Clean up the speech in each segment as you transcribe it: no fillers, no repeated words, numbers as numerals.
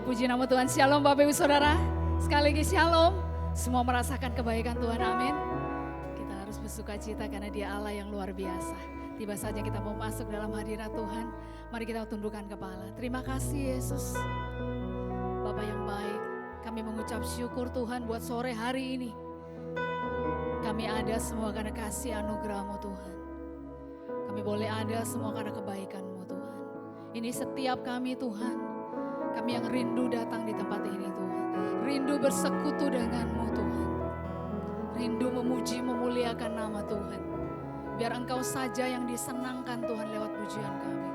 Puji nama Tuhan. Shalom Bapak Ibu Saudara. Sekali lagi shalom. Semua merasakan kebaikan Tuhan, amin. Kita harus bersuka cita karena Dia Allah yang luar biasa. Tiba saja kita mau masuk dalam hadirat Tuhan. Mari kita tundukkan kepala. Terima kasih Yesus. Bapak yang baik, kami mengucap syukur Tuhan buat sore hari ini. Kami ada semua karena kasih anugerah-Mu Tuhan. Kami boleh ada semua karena kebaikan-Mu Tuhan. Ini setiap kami Tuhan. Kami yang rindu datang di tempat ini Tuhan. Rindu bersekutu dengan-Mu Tuhan. Rindu memuji memuliakan nama Tuhan. Biar Engkau saja yang disenangkan Tuhan lewat pujian kami.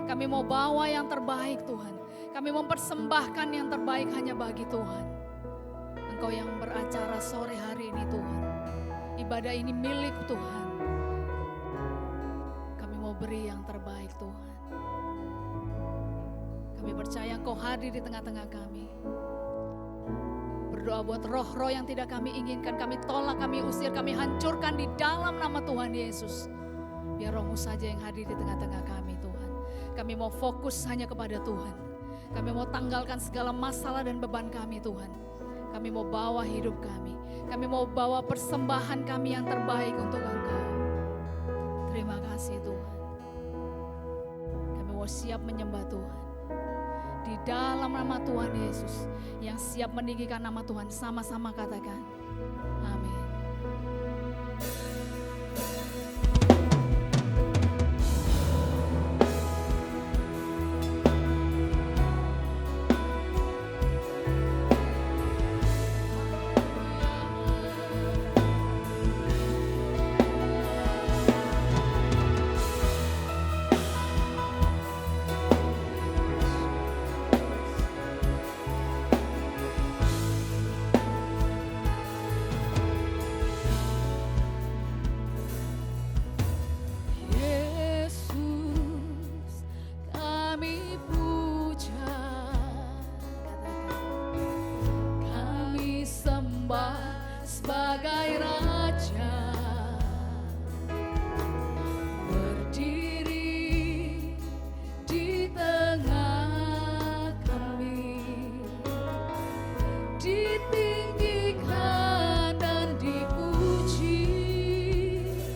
Kami mau bawa yang terbaik Tuhan. Kami mempersembahkan yang terbaik hanya bagi Tuhan. Engkau yang beracara sore hari ini Tuhan. Ibadah ini milik Tuhan. Kami mau beri yang terbaik Tuhan. Kami percaya Engkau hadir di tengah-tengah kami. Berdoa buat roh-roh yang tidak kami inginkan, kami tolak, kami usir, kami hancurkan di dalam nama Tuhan Yesus. Biar Roh-Mu saja yang hadir di tengah-tengah kami Tuhan. Kami mau fokus hanya kepada Tuhan. Kami mau tanggalkan segala masalah dan beban kami Tuhan. Kami mau bawa hidup kami. Kami mau bawa persembahan kami yang terbaik untuk Engkau. Terima kasih Tuhan. Kami mau siap menyembah Tuhan. Di dalam nama Tuhan Yesus, yang siap meninggikan nama Tuhan, sama-sama katakan, amin. Sebagai Raja berdiri di tengah kami, ditinggikan dan dipuji.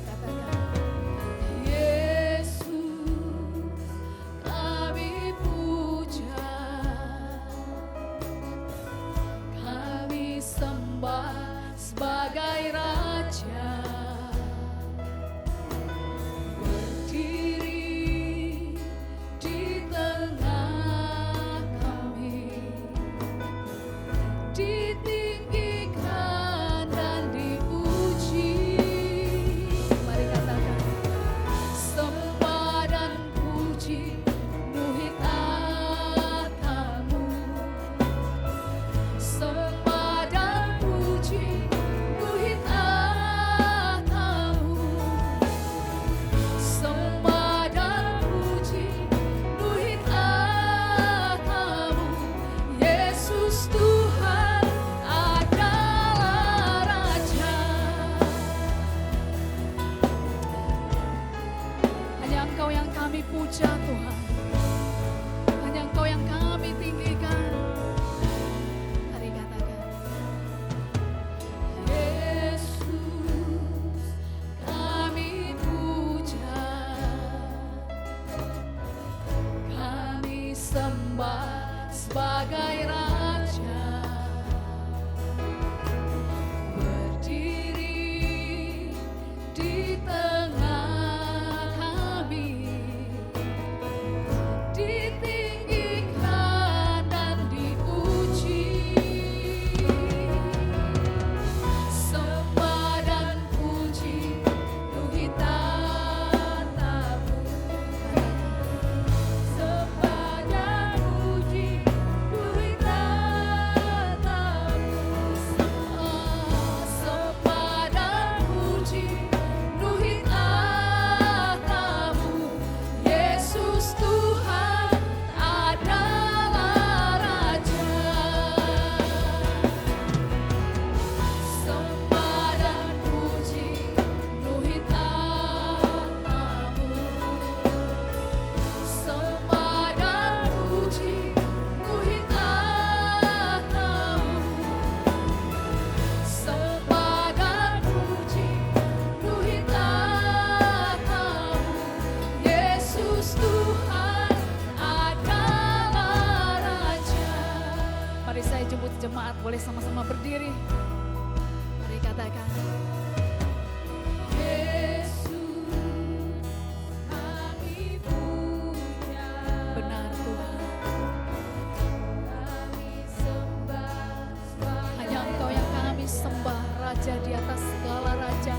Katakan, Yesus kami puja, kami sembah sebagai Raja berdiri di tengah kami, ditinggikan saya jemput jemaat, boleh sama-sama berdiri. Mari katakan. Yesus, kami punya. Benar Tuhan. Kami sembah. Hanya Engkau yang kami sembah, Raja di atas segala raja.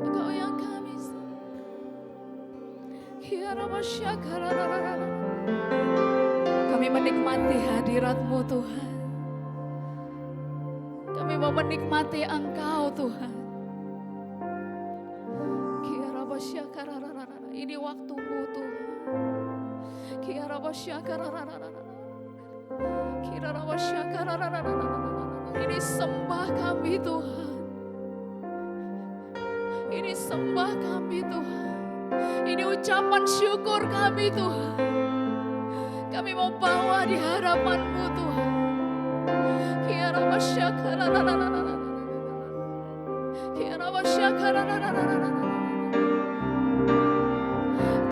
Engkau yang kami menikmati hadirat-Mu Tuhan. Kami mau menikmati Engkau Tuhan. Ini waktu-Mu Tuhan. Ini sembah kami Tuhan. Ini sembah kami Tuhan. Ini ucapan syukur kami Tuhan. Kami mau bawa di hadapan-Mu Tuhan.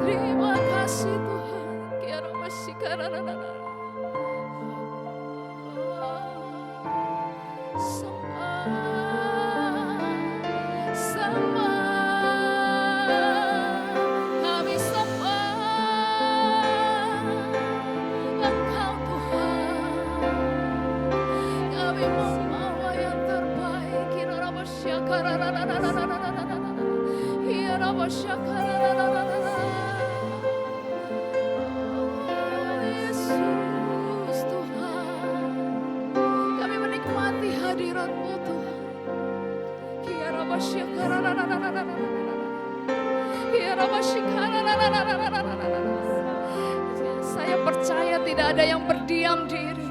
Terima kasih Tuhan. Kami sembah Engkau Tuhan. Kami mau bawa yang terbaik. Yesus Tuhan, kami menikmati hadirat-Mu Tuhan. Saya percaya tidak ada yang berdiam diri.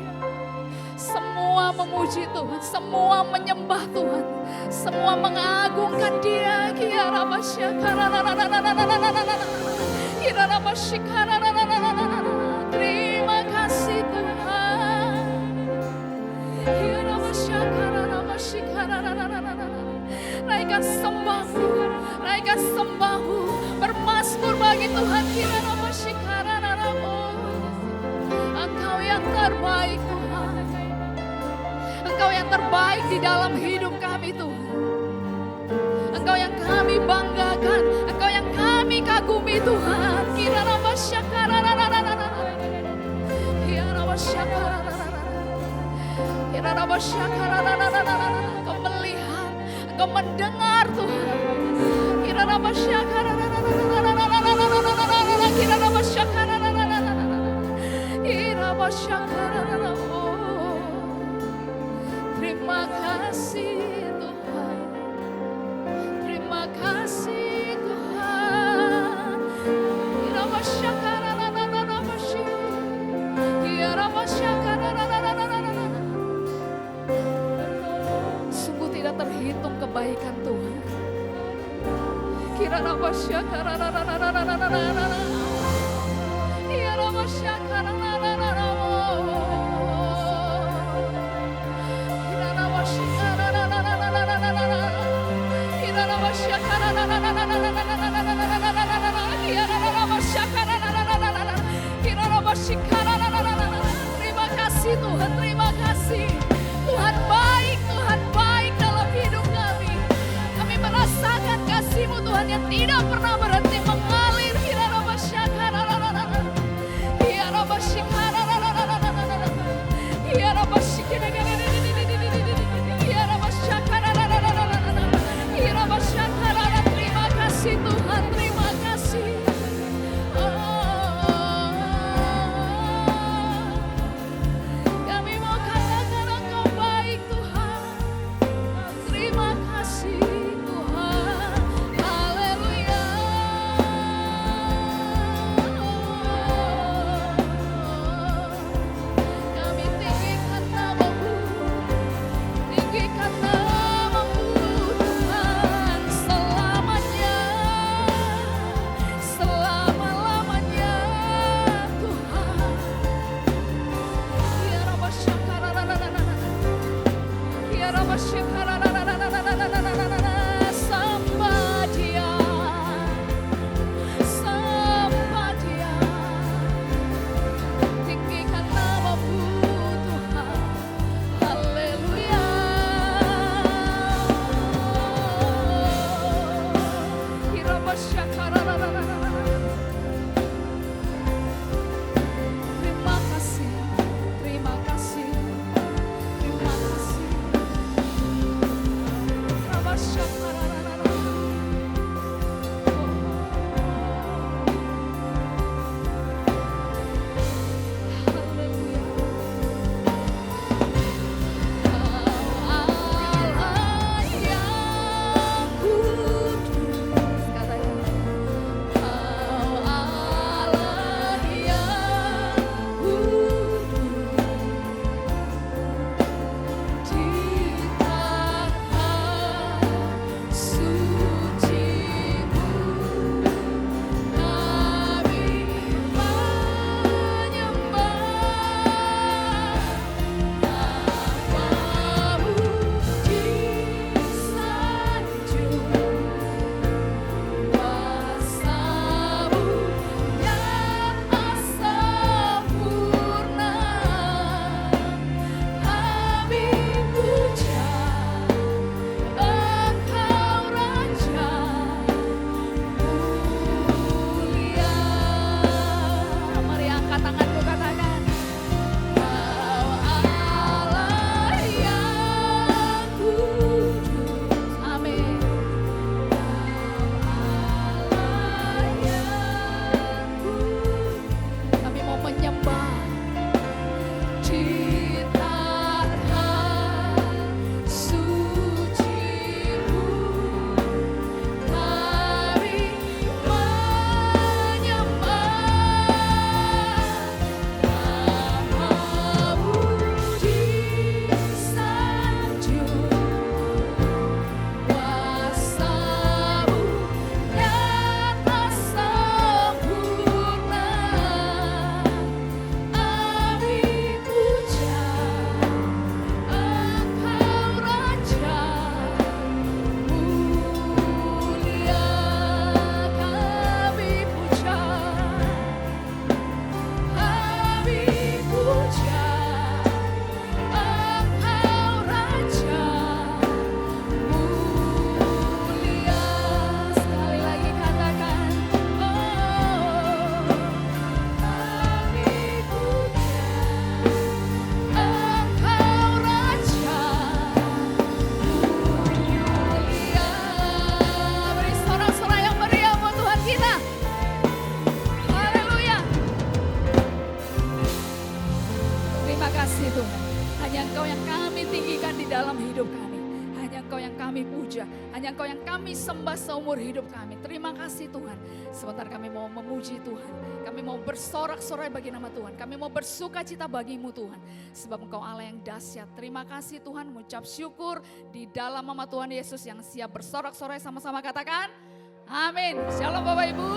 Semua memuji Tuhan, semua menyembah Tuhan, semua mengagungkan Dia. Terima kasih Tuhan. Naikkan sembahmu, naikkan sembahmu, bermasmur bagi Tuhan. Engkau yang terbaik Tuhan. Engkau yang terbaik di dalam hidup kami Tuhan. Engkau yang kami banggakan, Engkau yang kami kagumi Tuhan. Engkau melihat, Engkau mendengar Tuhan. Terima kasih Tuhan. Terima kasih Tuhan. Sungguh tidak terhitung kebaikan Tuhan. Terima kasih Tuhan, terima kasih. Tuhan baik dalam hidup kami. Kami merasakan kasih-Mu Tuhan yang tidak pernah berhenti mengalir. Terima kasih Tuhan, terima kasih. Kami mau katakan Engkau baik Tuhan. Terima kasih Tuhan. Haleluya. Hanya Engkau yang kami sembah seumur hidup kami. Terima kasih Tuhan. Sebentar kami mau memuji Tuhan. Kami mau bersorak-sorai bagi nama Tuhan. Kami mau bersuka cita bagimu Tuhan. Sebab Engkau Allah yang dahsyat. Terima kasih Tuhan. Mengucap syukur di dalam nama Tuhan Yesus yang siap bersorak-sorai, sama-sama katakan amin. Shalom Bapak Ibu.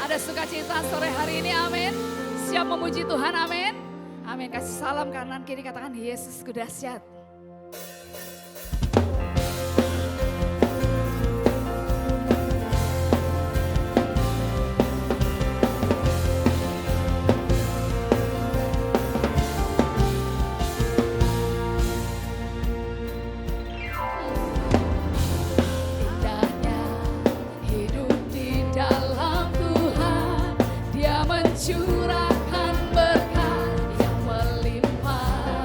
Ada sukacita sore hari ini, amin. Siap memuji Tuhan, amin. Amin. Kasih salam kanan kiri, katakan Yesusku dahsyat. Curahkan berkat yang melimpah.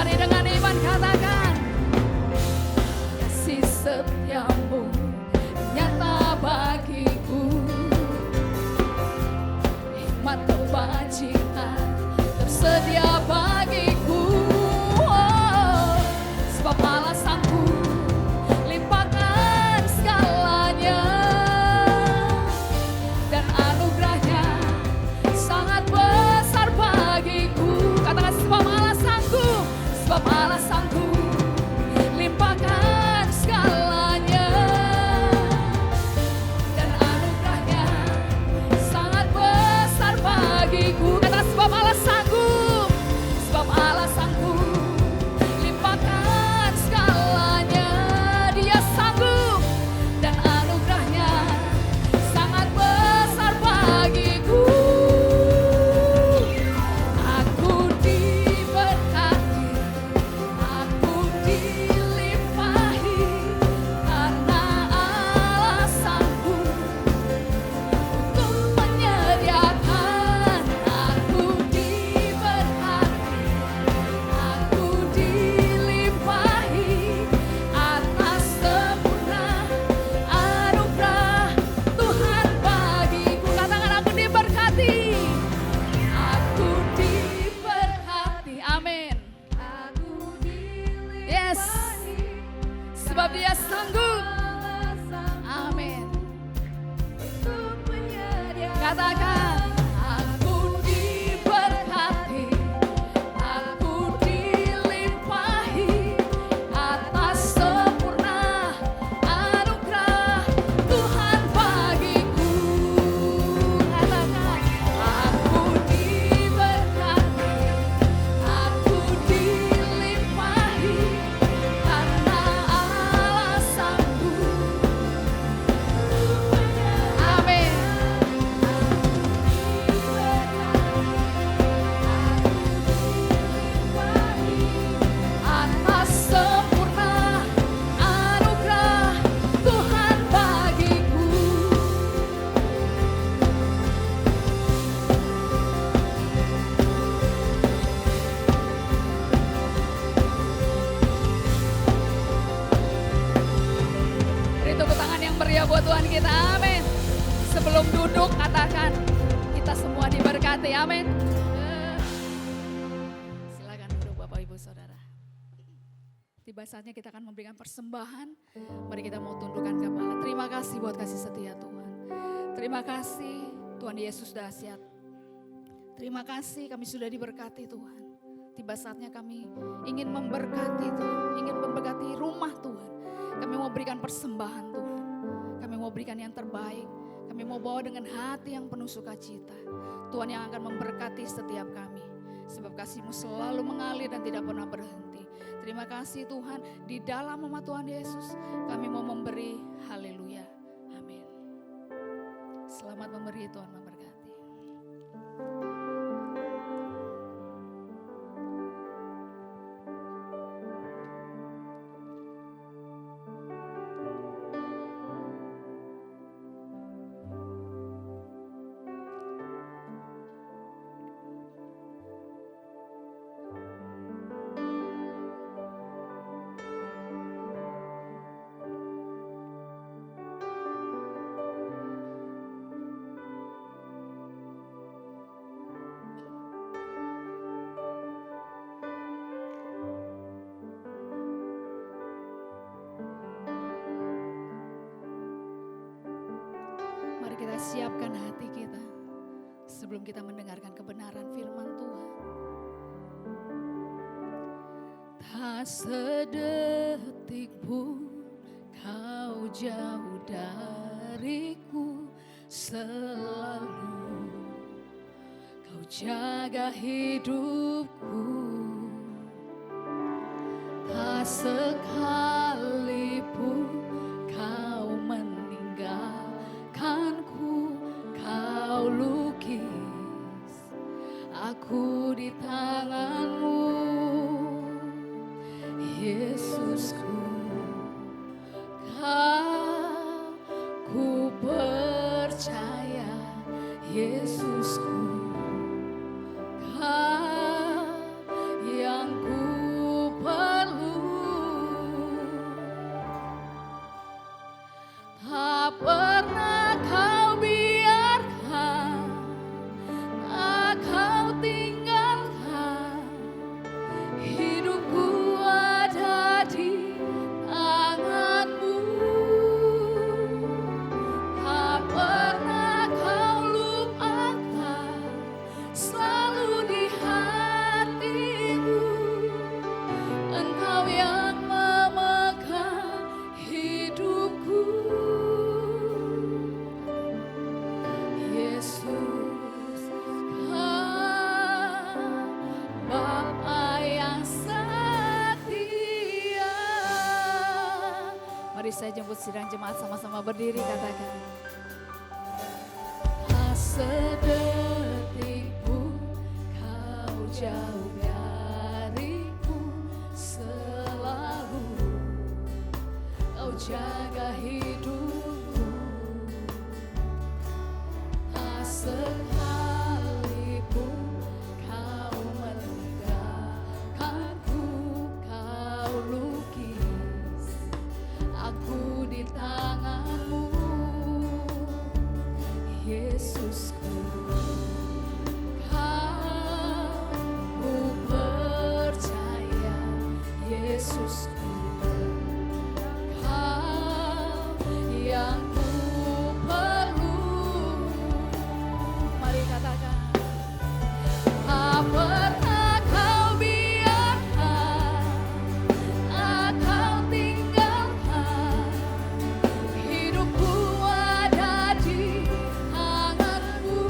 Mari dengan iman katakan, kasih setiamu nyata bagiku, hikmat kebajikan tersedia bagiku. Oh, sebab alasanku limpahkan segalanya, dan anugerahnya sangat besar bagiku. Katakan, sebab alasanku limpahkan segalanya, dan anugerahnya sangat besar bagiku. Katakan, sebab alasanku limpahkan segalanya. Dia sanggup, dan anugerahnya sangat besar bagiku. Aku diberkati, aku dilimpahi, karena alasanku untuk menyediakan. Aku diberkati, aku dilimpahi, atas sempurna anugerah Tuhan bagiku. Katakan, aku diberkati, aku diberkati. Amin. Yes, sebab Dia sanggup. Amin. Katakan, aku diberkati, aku dilimpahi, atas sempurna anugerah Tuhan bagiku. Katakan, aku diberkati, aku dilimpahi, karena alasanku. Amin. Atas sempurna anugerah Tuhan bagiku. Beri tepuk tangan yang meriah buat Tuhan kita. Amin. Sebelum duduk, katakan, kita semua diberkati. Amin. Silakan duduk Bapak Ibu Saudara. Tiba saatnya kita akan memberikan persembahan. Mari kita mau tundukkan kepala. Terima kasih buat kasih setia Tuhan. Terima kasih Tuhan Yesus dahsyat. Terima kasih kami sudah diberkati Tuhan. Tiba saatnya kami ingin memberkati Tuhan. Ingin memberkati rumah Tuhan. Kami mau berikan persembahan Tuhan. Kami mau berikan yang terbaik. Kami mau bawa dengan hati yang penuh sukacita. Tuhan yang akan memberkati setiap kami. Sebab kasih-Mu selalu mengalir dan tidak pernah berhenti. Terima kasih Tuhan, di dalam nama Tuhan Yesus kami mau memberi. Haleluya. Amin. Selamat memberi, Tuhan memberkati. Kita siapkan hati kita sebelum kita mendengarkan kebenaran firman Tuhan. Tak sedetik pun kau jauh dariku, selalu kau jaga hidupku. Tak sekalipun kau meninggalkanku, kau lukis aku di tanganmu, Yesusku. Ku percaya, Yesusku, Kau yang ku Mari saya jemput sidang jemaat sama-sama berdiri, katakan. Sedetik pun kau jauh dariku, selalu kau jaga hidupku. Sekalipun kau meninggalkanku, kau lukis aku di tanganmu, Yesusku. Aku percaya, Yesusku, Kau yang ku perlu. Mari katakan. Tak pernah kau biarkan, tak kau tinggalkan, hidupku ada di tanganmu.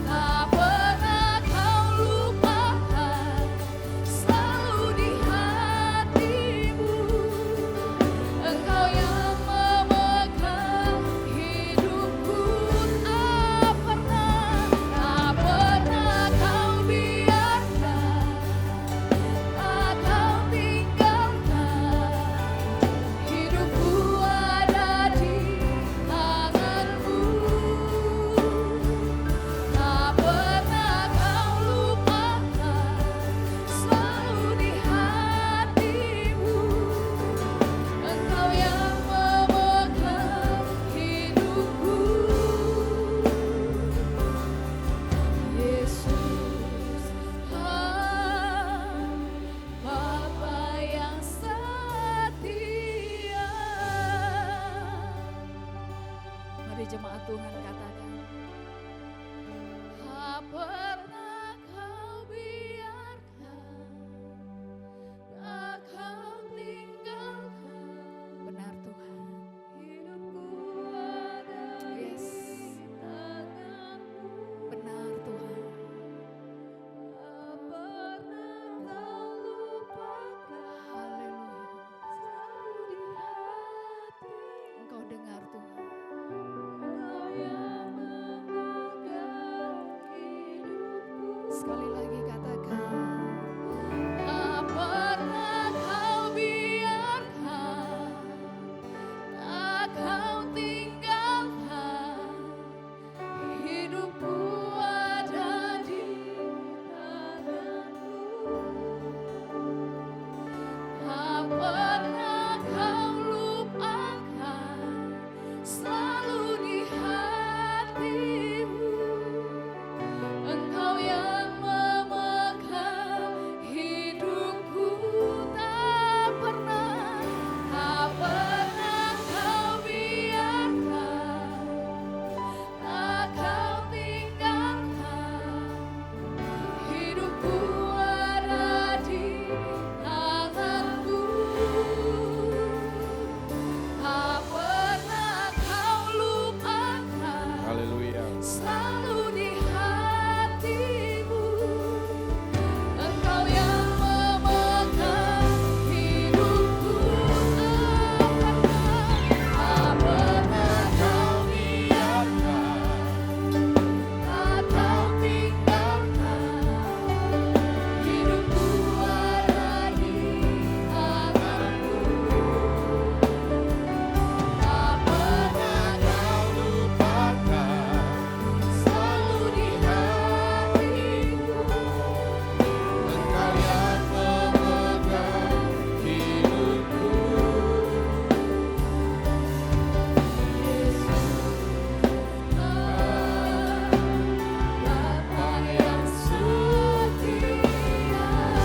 Tak pernah kau lupakan, selalu di hatimu. Engkau yang memegang hidupku. Tak pernah kau biarkan, tak kau tinggalkan, hidupku ada di tanganmu. Tak pernah kau lupakan, selalu di hatimu. Engkau yang memegang hidupku, Yesus, Bapa yang setia. Mari jemaat Tuhan katakan. Tak pernah kau biarkan, tak kau tinggalkan, Benar Tuhan. hidupku ada di tanganmu. Benar Tuhan. Tak pernah kau lupakan, Haleluya. selalu di hati. Engkau dengar Tuhan. Engkau yang memegang hidupku. Sekali lagi katakan. Tak pernah kau biarkan, tak kau tinggalkan, hidupku ada di tanganmu. Tak pernah kau lupakan, selalu di hatimu. Engkau yang memegang hidupku. Tak pernah kau biarkan, tak kau tinggalkan, hidupku ada di tanganmu. Tak pernah kau lupakan, Haleluya. selalu di hatimu. Engkau yang memegang hidupku. Tak pernah kau biarkan, tak kau tinggalkan, hidupku ada di tanganmu. Tak pernah kau Lupakan selalu di hatimu. Engkau yang memegang hidupku.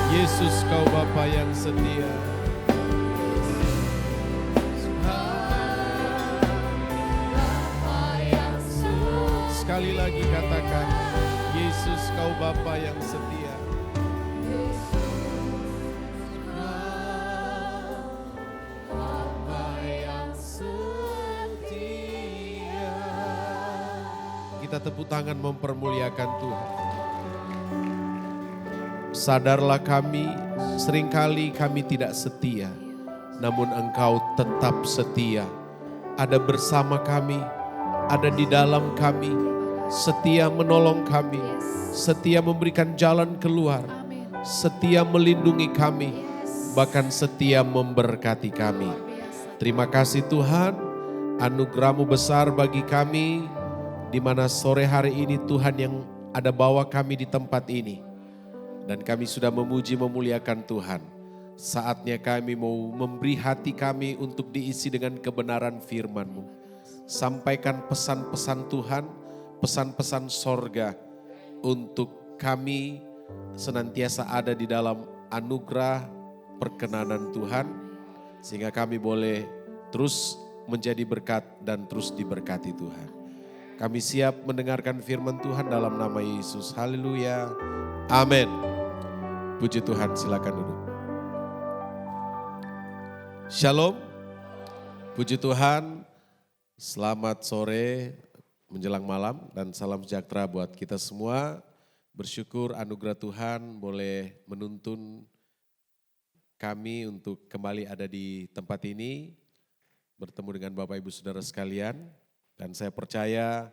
Yesus, Yesus, Bapa yang setia. Kau Bapa yang setia. Bapa yang setia. Sekali lagi katakan, Yesus, Kau Bapa yang setia. Bapa yang setia. Kita tepuk tangan mempermuliakan Tuhan. Sadarlah kami, seringkali kami tidak setia. namun Engkau tetap setia. Ada bersama kami, ada di dalam kami, setia menolong kami, setia memberikan jalan keluar, Amin. setia melindungi kami, Yes. bahkan setia memberkati kami. Luar biasa. Terima kasih Tuhan, anugerah-Mu besar bagi kami, di mana sore hari ini Tuhan yang ada bawa kami di tempat ini. Dan kami sudah memuji memuliakan Tuhan. Saatnya kami mau memberi hati kami untuk diisi dengan kebenaran firman-Mu. Sampaikan pesan-pesan Tuhan, pesan-pesan sorga untuk kami senantiasa ada di dalam anugerah perkenanan Tuhan. Sehingga kami boleh terus menjadi berkat dan terus diberkati Tuhan. Kami siap mendengarkan firman Tuhan dalam nama Yesus. Haleluya. Amin. Puji Tuhan, silakan duduk. Shalom. Puji Tuhan. Selamat sore menjelang malam dan salam sejahtera buat kita semua. Bersyukur anugerah Tuhan boleh menuntun kami untuk kembali ada di tempat ini. Bertemu dengan Bapak Ibu Saudara sekalian. Dan saya percaya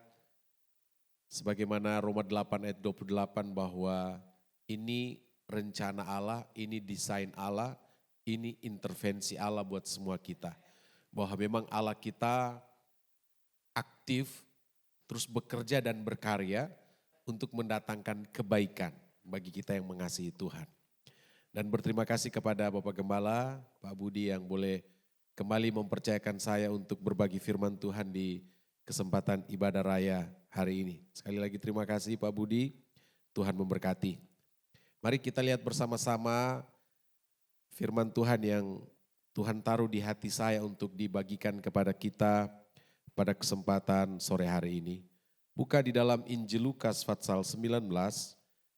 sebagaimana Roma 8 ayat 28 bahwa ini rencana Allah, ini desain Allah, ini intervensi Allah buat semua kita. Bahwa memang Allah kita aktif, terus bekerja dan berkarya untuk mendatangkan kebaikan bagi kita yang mengasihi Tuhan. Dan berterima kasih kepada Bapak Gembala, Pak Budi yang boleh kembali mempercayakan saya untuk berbagi firman Tuhan di kesempatan ibadah raya hari ini. Sekali lagi terima kasih Pak Budi, Tuhan memberkati. Mari kita lihat bersama-sama firman Tuhan yang Tuhan taruh di hati saya untuk dibagikan kepada kita pada kesempatan sore hari ini. Buka di dalam Injil Lukas pasal 19,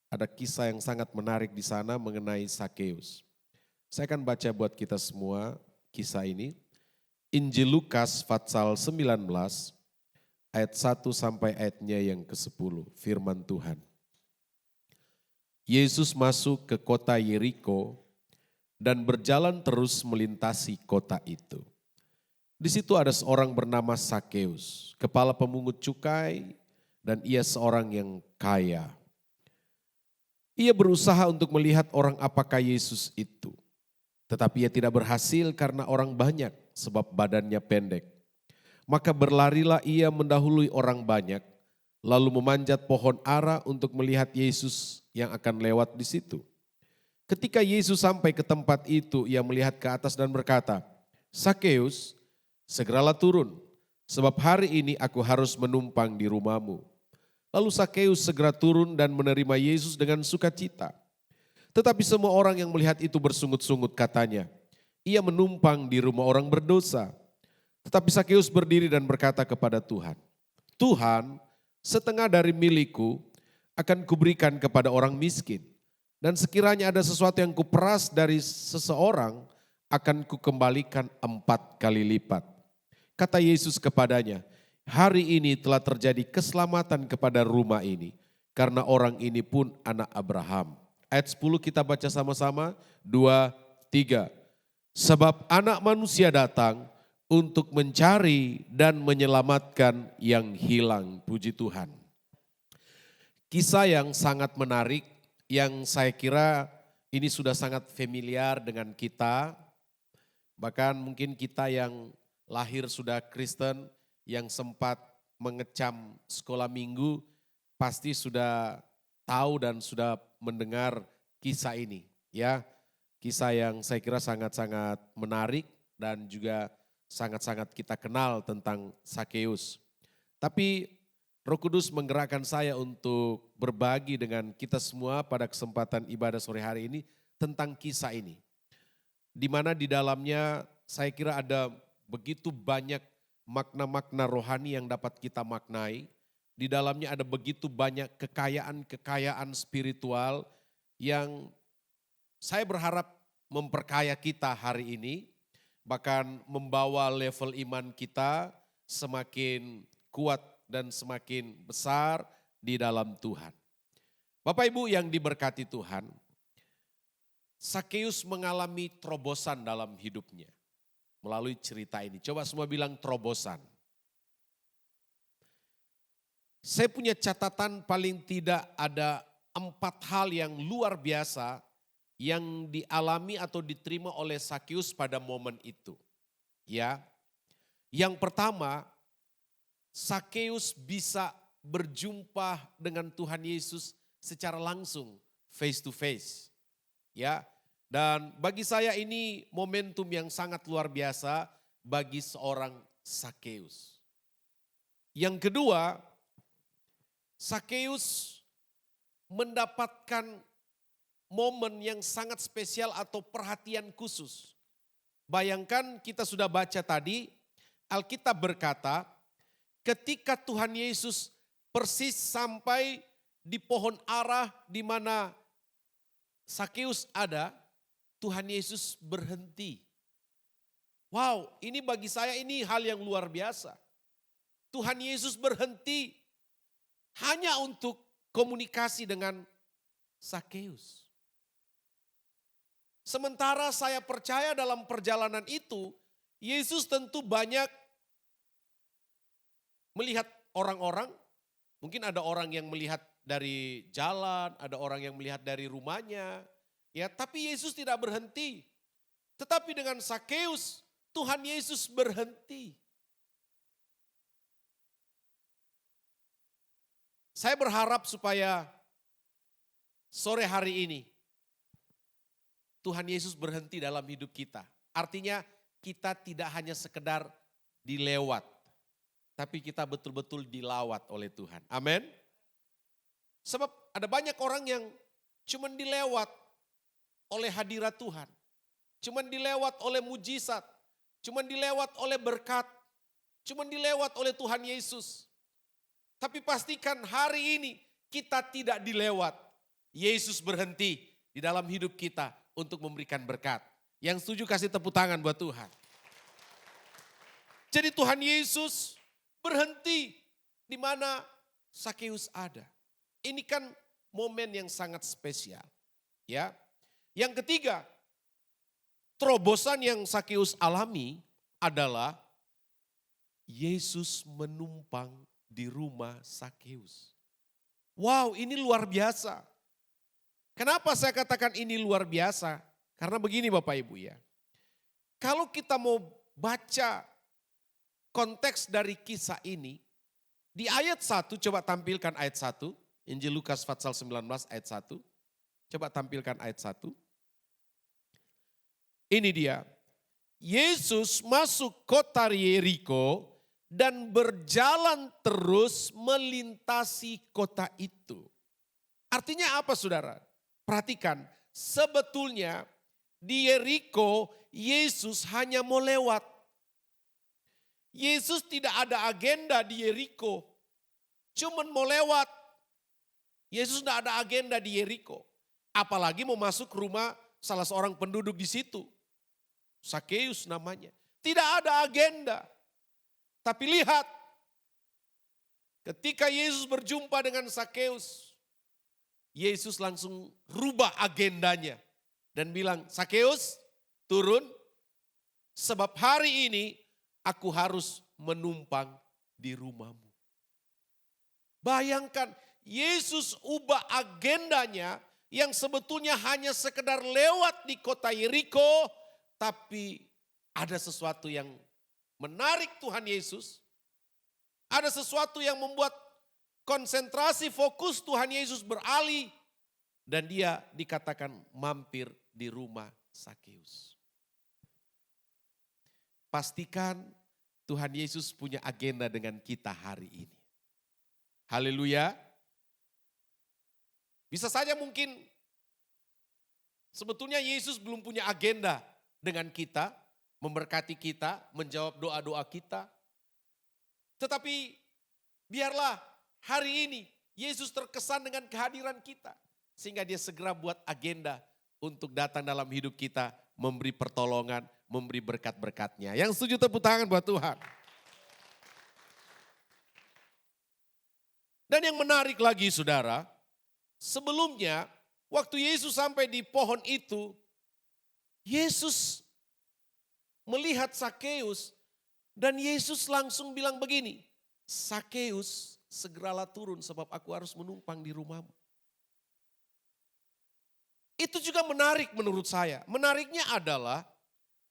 ada kisah yang sangat menarik di sana mengenai Sakeus. Saya akan baca buat kita semua kisah ini. Injil Lukas pasal 19 ayat 1 sampai ayatnya yang ke-10, firman Tuhan. Yesus masuk ke kota Yeriko dan berjalan terus melintasi kota itu. Di situ ada seorang bernama Sakeus, kepala pemungut cukai, dan ia seorang yang kaya. Ia berusaha untuk melihat orang apakah Yesus itu. Tetapi ia tidak berhasil karena orang banyak sebab badannya pendek. Maka berlarilah ia mendahului orang banyak, lalu memanjat pohon ara untuk melihat Yesus yang akan lewat di situ. Ketika Yesus sampai ke tempat itu, ia melihat ke atas dan berkata, Sakeus, segeralah turun, sebab hari ini aku harus menumpang di rumahmu. Lalu Sakeus segera turun dan menerima Yesus dengan sukacita. Tetapi semua orang yang melihat itu bersungut-sungut katanya, ia menumpang di rumah orang berdosa. Tetapi Sakeus berdiri dan berkata kepada Tuhan, Tuhan, setengah dari milikku akan kuberikan kepada orang miskin. Dan sekiranya ada sesuatu yang kuperas dari seseorang, akan kukembalikan 4 kali lipat. Kata Yesus kepadanya, hari ini telah terjadi keselamatan kepada rumah ini, karena orang ini pun anak Abraham. Ayat 10 kita baca sama-sama, 2, 3. Sebab anak manusia datang untuk mencari dan menyelamatkan yang hilang. Puji Tuhan. Kisah yang sangat menarik, yang saya kira ini sudah sangat familiar dengan kita. Bahkan mungkin kita yang lahir sudah Kristen, yang sempat mengecam sekolah minggu, pasti sudah tahu dan sudah mendengar kisah ini. Ya, kisah yang saya kira sangat-sangat menarik dan juga sangat-sangat kita kenal tentang Sakeus. Tapi Roh Kudus menggerakkan saya untuk berbagi dengan kita semua pada kesempatan ibadah sore hari ini tentang kisah ini. Di mana di dalamnya saya kira ada begitu banyak makna-makna rohani yang dapat kita maknai. Di dalamnya ada begitu banyak kekayaan-kekayaan spiritual yang saya berharap memperkaya kita hari ini. Bahkan membawa level iman kita semakin kuat dan semakin besar di dalam Tuhan. Bapak Ibu yang diberkati Tuhan, Sakeus mengalami terobosan dalam hidupnya. melalui cerita ini. Coba semua bilang terobosan. Saya punya catatan paling tidak ada 4 hal yang luar biasa yang dialami atau diterima oleh Sakeus pada momen itu. Ya. Yang pertama, Sakeus bisa berjumpa dengan Tuhan Yesus secara langsung, face to face. Ya. Dan bagi saya ini momentum yang sangat luar biasa bagi seorang Sakeus. Yang kedua, Sakeus mendapatkan momen yang sangat spesial atau perhatian khusus. Bayangkan kita sudah baca tadi, Alkitab berkata, ketika Tuhan Yesus persis sampai di pohon ara di mana Sakeus ada, Tuhan Yesus berhenti. Wow, ini bagi saya ini hal yang luar biasa. Tuhan Yesus berhenti hanya untuk komunikasi dengan Sakeus. Sementara saya percaya dalam perjalanan itu, Yesus tentu banyak melihat orang-orang. Mungkin ada orang yang melihat dari jalan, ada orang yang melihat dari rumahnya. Ya, tapi Yesus tidak berhenti. Tetapi dengan Sakeus, Tuhan Yesus berhenti. Saya berharap supaya sore hari ini Tuhan Yesus berhenti dalam hidup kita. Artinya kita tidak hanya sekedar dilewat, tapi kita betul-betul dilawat oleh Tuhan. Amin. Sebab ada banyak orang yang cuman dilewat oleh hadirat Tuhan. Cuman dilewat oleh mujizat. Cuman dilewat oleh berkat. Cuman dilewat oleh Tuhan Yesus. Tapi pastikan hari ini kita tidak dilewat. Yesus berhenti di dalam hidup kita untuk memberikan berkat. Yang setuju kasih tepuk tangan buat Tuhan. Jadi Tuhan Yesus berhenti di mana Sakeus ada. Ini kan momen yang sangat spesial. Ya. Yang ketiga, terobosan yang Sakeus alami adalah Yesus menumpang di rumah Sakeus. Wow, ini luar biasa. Kenapa saya katakan ini luar biasa? Karena begini Bapak Ibu ya. Kalau kita mau baca konteks dari kisah ini, di ayat 1, coba tampilkan ayat 1. Injil Lukas pasal 19 ayat 1. Coba tampilkan ayat 1. Ini dia. Yesus masuk kota Yeriko dan berjalan terus melintasi kota itu. Artinya apa saudara? Perhatikan, sebetulnya di Yeriko Yesus hanya mau lewat. Yesus tidak ada agenda di Yeriko. Cuman mau lewat. Yesus tidak ada agenda di Yeriko. Apalagi mau masuk rumah salah seorang penduduk di situ. Sakeus namanya. Tidak ada agenda. Tapi lihat, ketika Yesus berjumpa dengan Sakeus, Yesus langsung rubah agendanya. Dan bilang, Sakeus turun, sebab hari ini aku harus menumpang di rumahmu. Bayangkan, Yesus ubah agendanya yang sebetulnya hanya sekedar lewat di kota Yeriko, tapi ada sesuatu yang menarik Tuhan Yesus. Ada sesuatu yang membuat konsentrasi fokus Tuhan Yesus beralih. Dan dia dikatakan mampir di rumah Sakeus. Pastikan Tuhan Yesus punya agenda dengan kita hari ini. Haleluya. Bisa saja mungkin sebetulnya Yesus belum punya agenda dengan kita, memberkati kita, menjawab doa-doa kita. Tetapi biarlah hari ini Yesus terkesan dengan kehadiran kita. Sehingga dia segera buat agenda untuk datang dalam hidup kita, memberi pertolongan, memberi berkat-berkatnya. Yang setuju tepuk tangan buat Tuhan. Dan yang menarik lagi saudara, sebelumnya waktu Yesus sampai di pohon itu, Yesus melihat Sakeus dan Yesus langsung bilang begini, Sakeus segeralah turun sebab aku harus menumpang di rumahmu. Itu juga menarik menurut saya. Menariknya adalah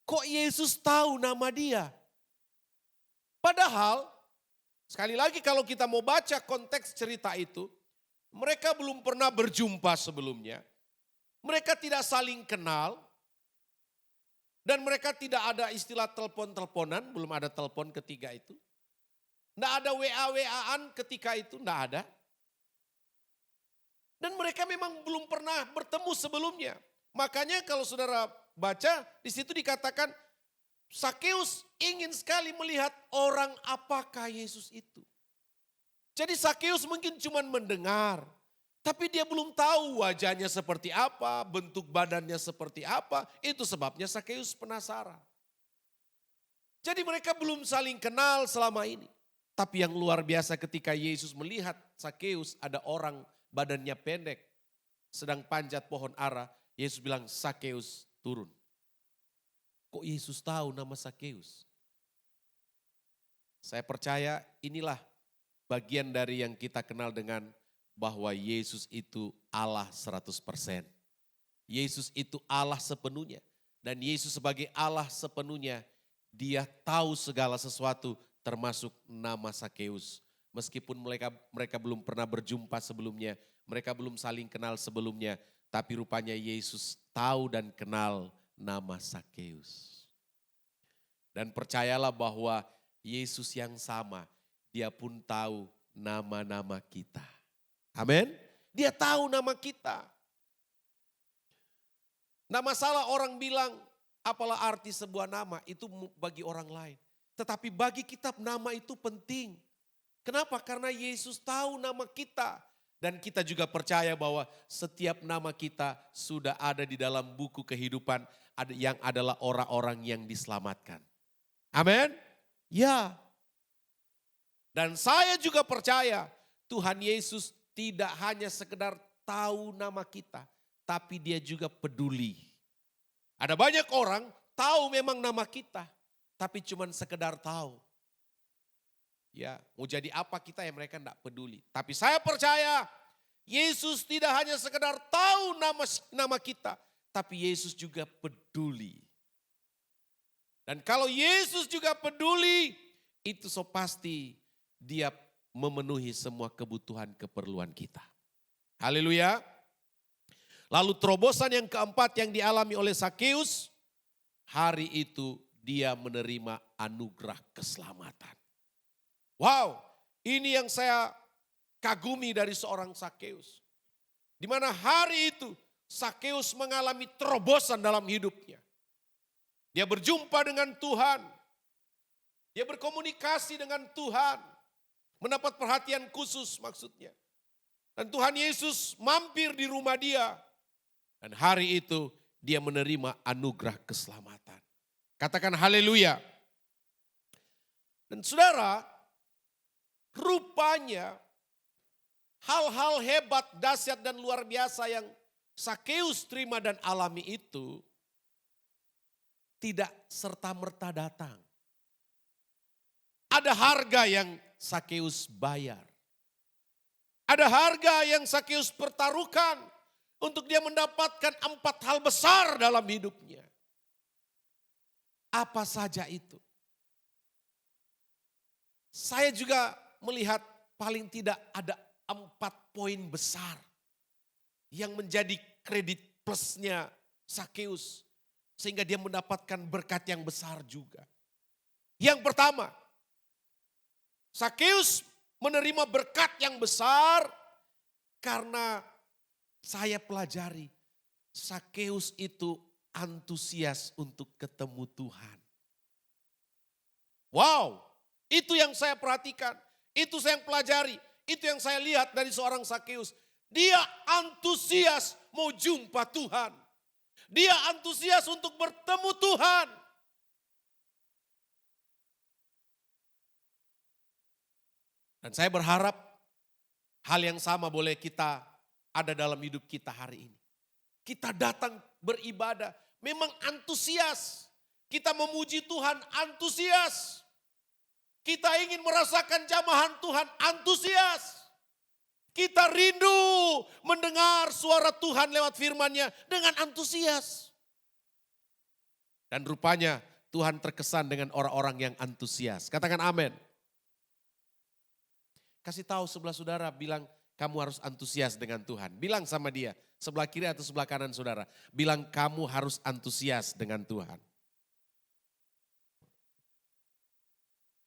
kok Yesus tahu nama dia? Padahal sekali lagi kalau kita mau baca konteks cerita itu, mereka belum pernah berjumpa sebelumnya. Mereka tidak saling kenal. Dan mereka tidak ada istilah telepon-teleponan, belum ada telepon ketiga itu. Tidak ada WA-WA-an ketika itu, tidak ada. Dan mereka memang belum pernah bertemu sebelumnya. Makanya kalau saudara baca, di situ dikatakan Sakeus ingin sekali melihat orang apakah Yesus itu. Jadi Sakeus mungkin cuma mendengar, tapi dia belum tahu wajahnya seperti apa, bentuk badannya seperti apa. Itu sebabnya Sakeus penasaran. Jadi mereka belum saling kenal selama ini. Tapi yang luar biasa ketika Yesus melihat Sakeus ada orang badannya pendek, sedang panjat pohon ara, Yesus bilang, Sakeus turun. Kok Yesus tahu nama Sakeus? Saya percaya inilah bagian dari yang kita kenal dengan bahwa Yesus itu Allah 100%. Yesus itu Allah sepenuhnya. Dan Yesus sebagai Allah sepenuhnya, dia tahu segala sesuatu termasuk nama Sakeus. Meskipun mereka belum pernah berjumpa sebelumnya, mereka belum saling kenal sebelumnya, tapi rupanya Yesus tahu dan kenal nama Sakeus. Dan percayalah bahwa Yesus yang sama, dia pun tahu nama-nama kita. Amin. Dia tahu nama kita. Tidak masalah orang bilang apalah arti sebuah nama, itu bagi orang lain. Tetapi bagi kita nama itu penting. Kenapa? Karena Yesus tahu nama kita. Dan kita juga percaya bahwa setiap nama kita sudah ada di dalam buku kehidupan yang adalah orang-orang yang diselamatkan. Amin? Ya. Dan saya juga percaya Tuhan Yesus tidak hanya sekedar tahu nama kita, tapi dia juga peduli. Ada banyak orang tahu memang nama kita, tapi cuma sekedar tahu. Ya, mau jadi apa kita yang mereka tidak peduli. Tapi saya percaya Yesus tidak hanya sekedar tahu nama kita, tapi Yesus juga peduli. Dan kalau Yesus juga peduli, itu so pasti dia memenuhi semua kebutuhan keperluan kita. Haleluya. Lalu terobosan yang keempat yang dialami oleh Sakeus, hari itu dia menerima anugerah keselamatan. Wow, ini yang saya kagumi dari seorang Sakeus. Di mana hari itu Sakeus mengalami terobosan dalam hidupnya. Dia berjumpa dengan Tuhan. Dia berkomunikasi dengan Tuhan. Mendapat perhatian khusus maksudnya. Dan Tuhan Yesus mampir di rumah dia. Dan hari itu dia menerima anugerah keselamatan. Katakan haleluya. Dan saudara, rupanya hal-hal hebat, dahsyat dan luar biasa yang Sakeus terima dan alami itu tidak serta-merta datang. Ada harga yang Sakeus bayar. Ada harga yang Sakeus pertaruhkan untuk dia mendapatkan 4 hal besar dalam hidupnya. Apa saja itu? Saya juga melihat paling tidak ada 4 poin besar yang menjadi kredit plusnya Sakeus. Sehingga dia mendapatkan berkat yang besar juga. Yang pertama, Sakeus menerima berkat yang besar karena saya pelajari Sakeus itu antusias untuk ketemu Tuhan. Wow, itu yang saya perhatikan, itu saya pelajari, itu yang saya lihat dari seorang Sakeus. Dia antusias mau jumpa Tuhan. Dia antusias untuk bertemu Tuhan. Dan saya berharap hal yang sama boleh kita ada dalam hidup kita hari ini. Kita datang beribadah, memang antusias. Kita memuji Tuhan antusias. Kita ingin merasakan jamahan Tuhan antusias. Kita rindu mendengar suara Tuhan lewat firman-Nya dengan antusias. Dan rupanya Tuhan terkesan dengan orang-orang yang antusias. Katakan amin. Kasih tahu sebelah saudara, bilang kamu harus antusias dengan Tuhan. Bilang sama dia, sebelah kiri atau sebelah kanan saudara. Bilang kamu harus antusias dengan Tuhan.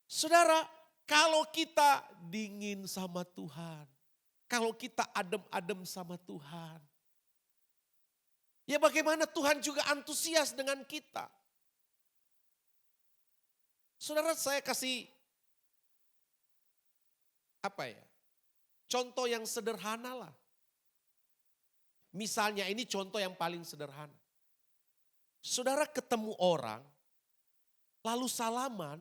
Saudara, kalau kita dingin sama Tuhan, kalau kita adem-adem sama Tuhan, ya bagaimana Tuhan juga antusias dengan kita. Saudara, saya kasih contoh yang sederhana lah. Misalnya ini contoh yang paling sederhana. Saudara ketemu orang, lalu salaman,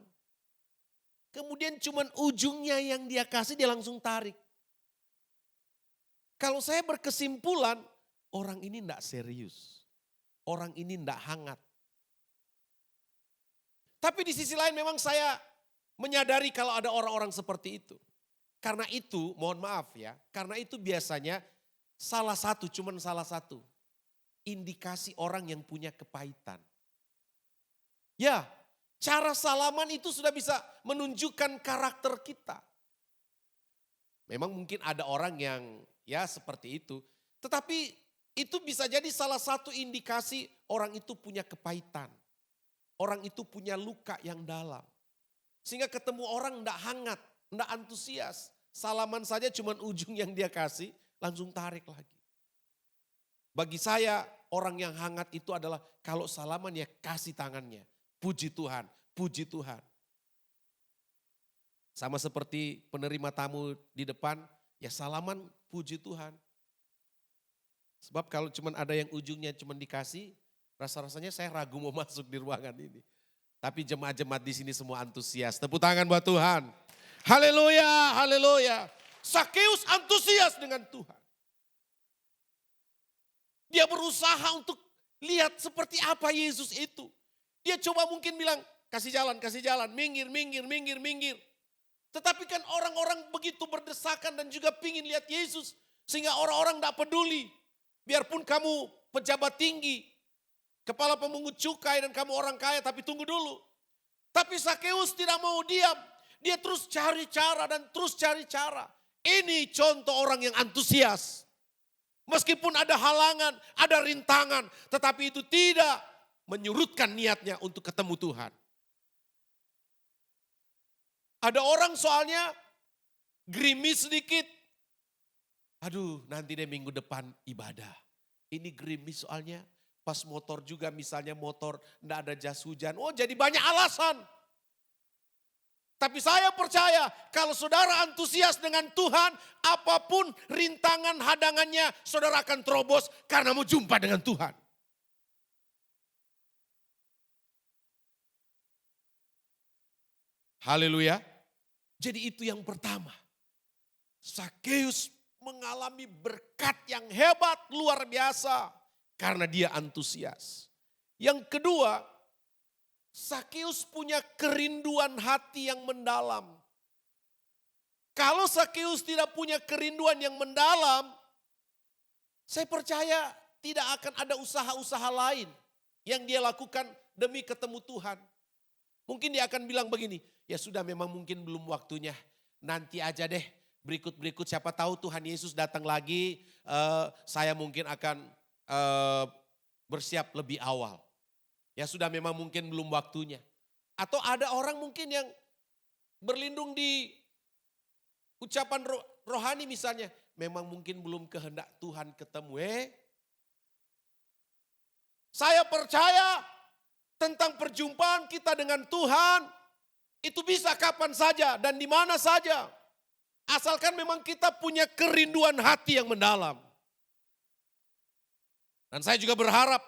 kemudian cuman ujungnya yang dia kasih dia langsung tarik. Kalau saya berkesimpulan, orang ini enggak serius. Orang ini enggak hangat. Tapi di sisi lain memang saya menyadari kalau ada orang-orang seperti itu. Karena itu, mohon maaf ya, karena itu biasanya cuman salah satu indikasi orang yang punya kepahitan. Ya, cara salaman itu sudah bisa menunjukkan karakter kita. Memang mungkin ada orang yang ya seperti itu. Tetapi itu bisa jadi salah satu indikasi orang itu punya kepahitan. Orang itu punya luka yang dalam. Sehingga ketemu orang enggak hangat, enggak antusias. Salaman saja cuman ujung yang dia kasih, langsung tarik lagi. Bagi saya orang yang hangat itu adalah kalau salaman ya kasih tangannya. Puji Tuhan, puji Tuhan. Sama seperti penerima tamu di depan, ya salaman puji Tuhan. Sebab kalau cuman ada yang ujungnya cuman dikasih, rasa-rasanya saya ragu mau masuk di ruangan ini. Tapi jemaat-jemaat di sini semua antusias. Tepuk tangan buat Tuhan. Haleluya, haleluya. Sakeus antusias dengan Tuhan. Dia berusaha untuk lihat seperti apa Yesus itu. Dia coba mungkin bilang, kasih jalan, minggir. Tetapi kan orang-orang begitu berdesakan dan juga pingin lihat Yesus. Sehingga orang-orang tidak peduli. Biarpun kamu pejabat tinggi, kepala pemungut cukai dan kamu orang kaya, tapi tunggu dulu. Tapi Sakeus tidak mau diam. Dia terus cari cara dan terus cari cara. Ini contoh orang yang antusias. Meskipun ada halangan, ada rintangan, tetapi itu tidak menyurutkan niatnya untuk ketemu Tuhan. Ada orang soalnya gerimis sedikit. Aduh, nanti deh minggu depan ibadah. Ini gerimis soalnya pas motor juga, misalnya motor enggak ada jas hujan. Oh, jadi banyak alasan. Tapi saya percaya kalau saudara antusias dengan Tuhan, apapun rintangan hadangannya, saudara akan terobos karena mau jumpa dengan Tuhan. Haleluya. Jadi itu yang pertama. Sakeus mengalami berkat yang hebat, luar biasa. Karena dia antusias. Yang kedua, Sakeus punya kerinduan hati yang mendalam. Kalau Sakeus tidak punya kerinduan yang mendalam, saya percaya tidak akan ada usaha-usaha lain yang dia lakukan demi ketemu Tuhan. Mungkin dia akan bilang begini, ya sudah memang mungkin belum waktunya, nanti aja deh berikut-berikut siapa tahu Tuhan Yesus datang lagi, saya mungkin akan bersiap lebih awal. Ya sudah memang mungkin belum waktunya. Atau ada orang mungkin yang berlindung di ucapan rohani misalnya, memang mungkin belum kehendak Tuhan ketemu. Saya percaya tentang perjumpaan kita dengan Tuhan, itu bisa kapan saja dan di mana saja. Asalkan memang kita punya kerinduan hati yang mendalam. Dan saya juga berharap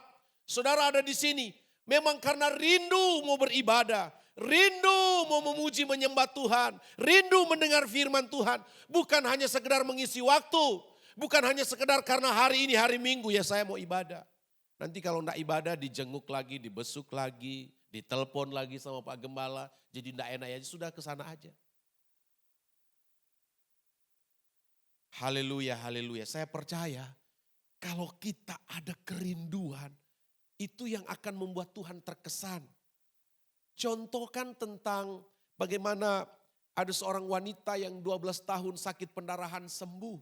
saudara ada di sini, memang karena rindu mau beribadah, rindu mau memuji menyembah Tuhan, rindu mendengar firman Tuhan. Bukan hanya sekedar mengisi waktu, bukan hanya sekedar karena hari ini hari Minggu ya saya mau ibadah. Nanti kalau enggak ibadah dijenguk lagi, dibesuk lagi, Ditelepon lagi sama Pak Gembala, jadi enggak enak ya, sudah ke sana aja. Haleluya, haleluya. Saya percaya kalau kita ada kerinduan, itu yang akan membuat Tuhan terkesan. Contohkan tentang bagaimana ada seorang wanita yang 12 tahun sakit pendarahan sembuh.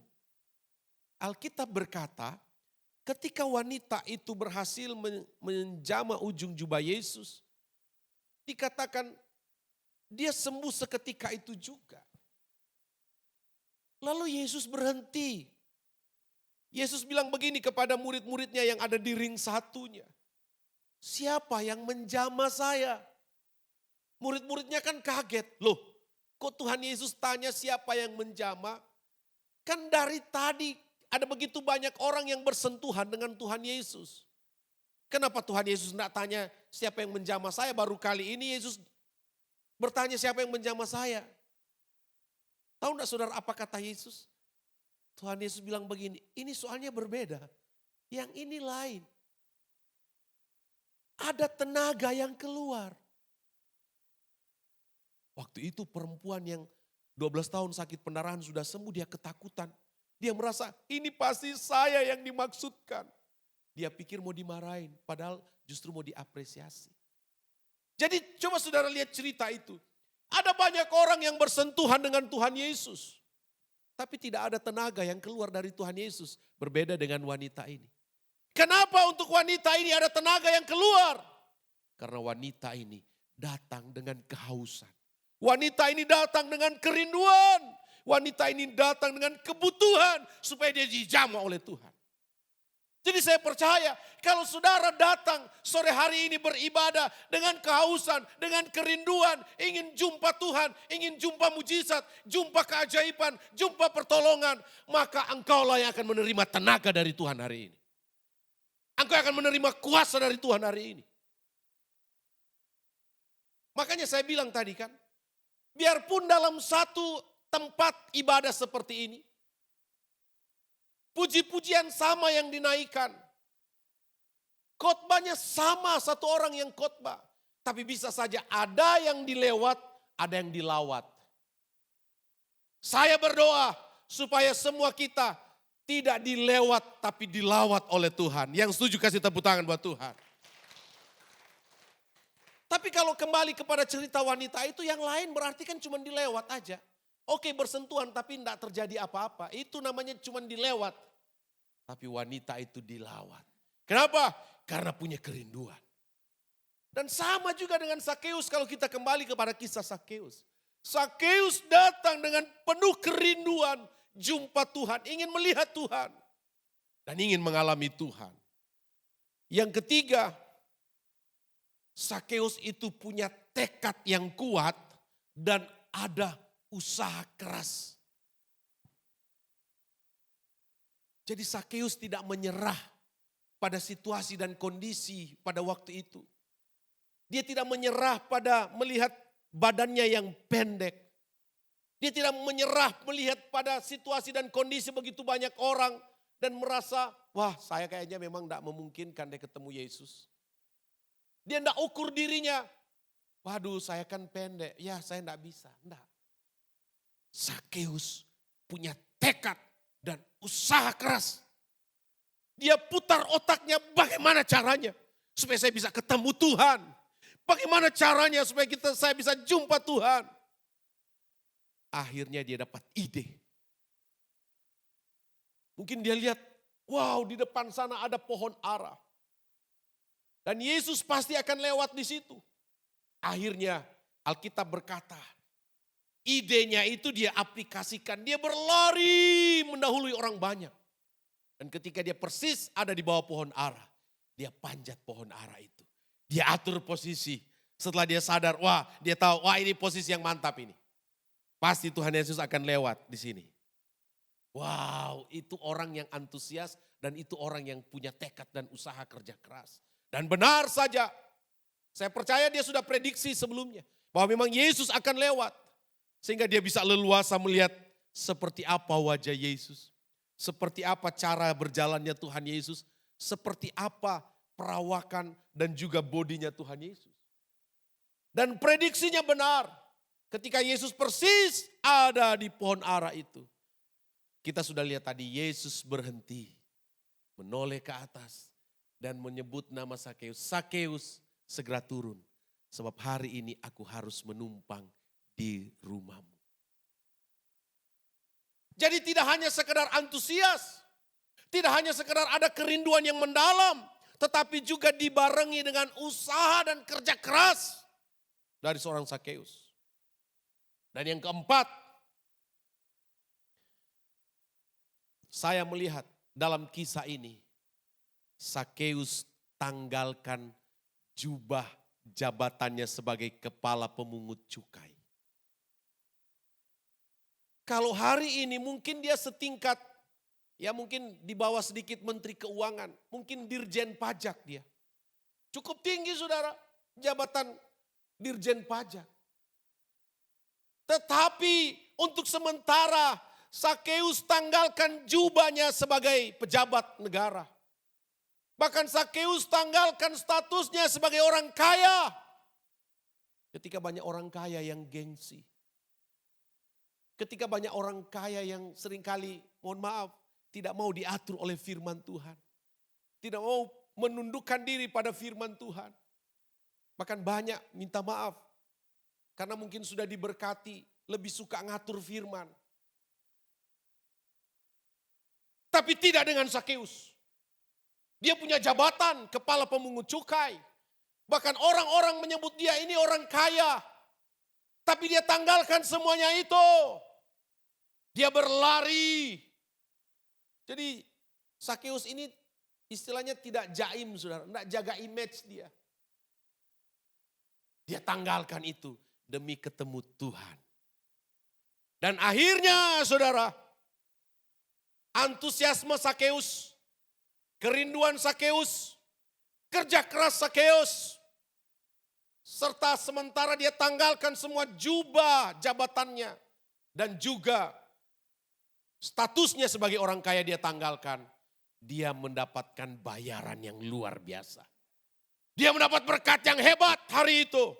Alkitab berkata, ketika wanita itu berhasil menjamah ujung jubah Yesus, dikatakan dia sembuh seketika itu juga. Lalu Yesus berhenti. Yesus bilang begini kepada murid-muridnya yang ada di ring satunya. Siapa yang menjamah saya? Murid-muridnya kan kaget. Loh, kok Tuhan Yesus tanya siapa yang menjamah? Kan dari tadi ada begitu banyak orang yang bersentuhan dengan Tuhan Yesus. Kenapa Tuhan Yesus tidak tanya siapa yang menjamah saya? Baru kali ini Yesus bertanya siapa yang menjamah saya. Tahu enggak saudara apa kata Yesus? Tuhan Yesus bilang begini, ini soalnya berbeda. Yang ini lain. Ada tenaga yang keluar. Waktu itu perempuan yang 12 tahun sakit pendarahan sudah sembuh, dia ketakutan. Dia merasa ini pasti saya yang dimaksudkan. Dia pikir mau dimarahin, padahal justru mau diapresiasi. Jadi coba saudara lihat cerita itu. Ada banyak orang yang bersentuhan dengan Tuhan Yesus. Tapi tidak ada tenaga yang keluar dari Tuhan Yesus. Berbeda dengan wanita ini. Kenapa untuk wanita ini ada tenaga yang keluar? Karena wanita ini datang dengan kehausan. Wanita ini datang dengan kerinduan. Wanita ini datang dengan kebutuhan supaya dia dijamah oleh Tuhan. Jadi saya percaya kalau saudara datang sore hari ini beribadah dengan kehausan, dengan kerinduan, ingin jumpa Tuhan, ingin jumpa mujizat, jumpa keajaiban, jumpa pertolongan, maka engkaulah yang akan menerima tenaga dari Tuhan hari ini. Engkau akan menerima kuasa dari Tuhan hari ini. Makanya saya bilang tadi kan, biarpun dalam satu tempat ibadah seperti ini, puji-pujian sama yang dinaikkan. Khotbahnya sama, satu orang yang khotbah. Tapi bisa saja ada yang dilewat, ada yang dilawat. Saya berdoa supaya semua kita tidak dilewat tapi dilawat oleh Tuhan. Yang setuju kasih tepuk tangan buat Tuhan. Tapi kalau kembali kepada cerita wanita itu, yang lain berarti kan cuma dilewat aja. Oke, bersentuhan tapi tidak terjadi apa-apa. Itu namanya cuma dilewat. Tapi wanita itu dilawat. Kenapa? Karena punya kerinduan. Dan sama juga dengan Sakeus kalau kita kembali kepada kisah Sakeus. Sakeus datang dengan penuh kerinduan jumpa Tuhan, ingin melihat Tuhan. Dan ingin mengalami Tuhan. Yang ketiga, Sakeus itu punya tekad yang kuat dan ada usaha keras. Jadi Sakeus tidak menyerah pada situasi dan kondisi pada waktu itu. Dia tidak menyerah pada melihat badannya yang pendek. Dia tidak menyerah melihat pada situasi dan kondisi begitu banyak orang dan merasa, wah saya kayaknya memang tidak memungkinkan deh ketemu Yesus. Dia tidak ukur dirinya, waduh saya kan pendek, ya saya tidak bisa. Tidak. Sakeus punya tekad dan usaha keras. Dia putar otaknya bagaimana caranya supaya saya bisa ketemu Tuhan. Bagaimana caranya supaya saya bisa jumpa Tuhan. Akhirnya dia dapat ide. Mungkin dia lihat, wow di depan sana ada pohon ara. Dan Yesus pasti akan lewat di situ. Akhirnya Alkitab berkata, idenya itu dia aplikasikan. Dia berlari mendahului orang banyak. Dan ketika dia persis ada di bawah pohon ara, dia panjat pohon ara itu. Dia atur posisi. Setelah dia sadar, wah dia tahu, wah ini posisi yang mantap ini. Pasti Tuhan Yesus akan lewat di sini. Wow, itu orang yang antusias dan itu orang yang punya tekad dan usaha kerja keras. Dan benar saja, saya percaya dia sudah prediksi sebelumnya. Bahwa memang Yesus akan lewat. Sehingga dia bisa leluasa melihat seperti apa wajah Yesus. Seperti apa cara berjalannya Tuhan Yesus. Seperti apa perawakan dan juga bodinya Tuhan Yesus. Dan prediksinya benar. Ketika Yesus persis ada di pohon ara itu. Kita sudah lihat tadi Yesus berhenti. Menoleh ke atas. Dan menyebut nama Sakeus. Sakeus segera turun. Sebab hari ini aku harus menumpang di rumahmu. Jadi tidak hanya sekedar antusias. Tidak hanya sekedar ada kerinduan yang mendalam. Tetapi juga dibarengi dengan usaha dan kerja keras. Dari seorang Sakeus. Dan yang keempat, saya melihat dalam kisah ini, Sakeus tanggalkan jubah jabatannya sebagai kepala pemungut cukai. Kalau hari ini mungkin dia setingkat, ya mungkin di bawah sedikit menteri keuangan, mungkin dirjen pajak dia. Cukup tinggi saudara, jabatan dirjen pajak. Tetapi untuk sementara Sakeus tanggalkan jubahnya sebagai pejabat negara. Bahkan Sakeus tanggalkan statusnya sebagai orang kaya. Ketika banyak orang kaya yang gengsi. Ketika banyak orang kaya yang seringkali, mohon maaf, tidak mau diatur oleh firman Tuhan. Tidak mau menundukkan diri pada firman Tuhan. Bahkan banyak minta maaf. Karena mungkin sudah diberkati, lebih suka ngatur firman. Tapi tidak dengan Sakeus. Dia punya jabatan kepala pemungut cukai. Bahkan orang-orang menyebut dia ini orang kaya. Tapi dia tanggalkan semuanya itu. Dia berlari. Jadi Sakeus ini istilahnya tidak jaim saudara. Tidak jaga image dia. Dia tanggalkan itu demi ketemu Tuhan. Dan akhirnya saudara, antusiasme Sakeus, kerinduan Sakeus, kerja keras Sakeus, serta sementara dia tanggalkan semua jubah jabatannya dan juga statusnya sebagai orang kaya dia tanggalkan, dia mendapatkan bayaran yang luar biasa. Dia mendapat berkat yang hebat hari itu.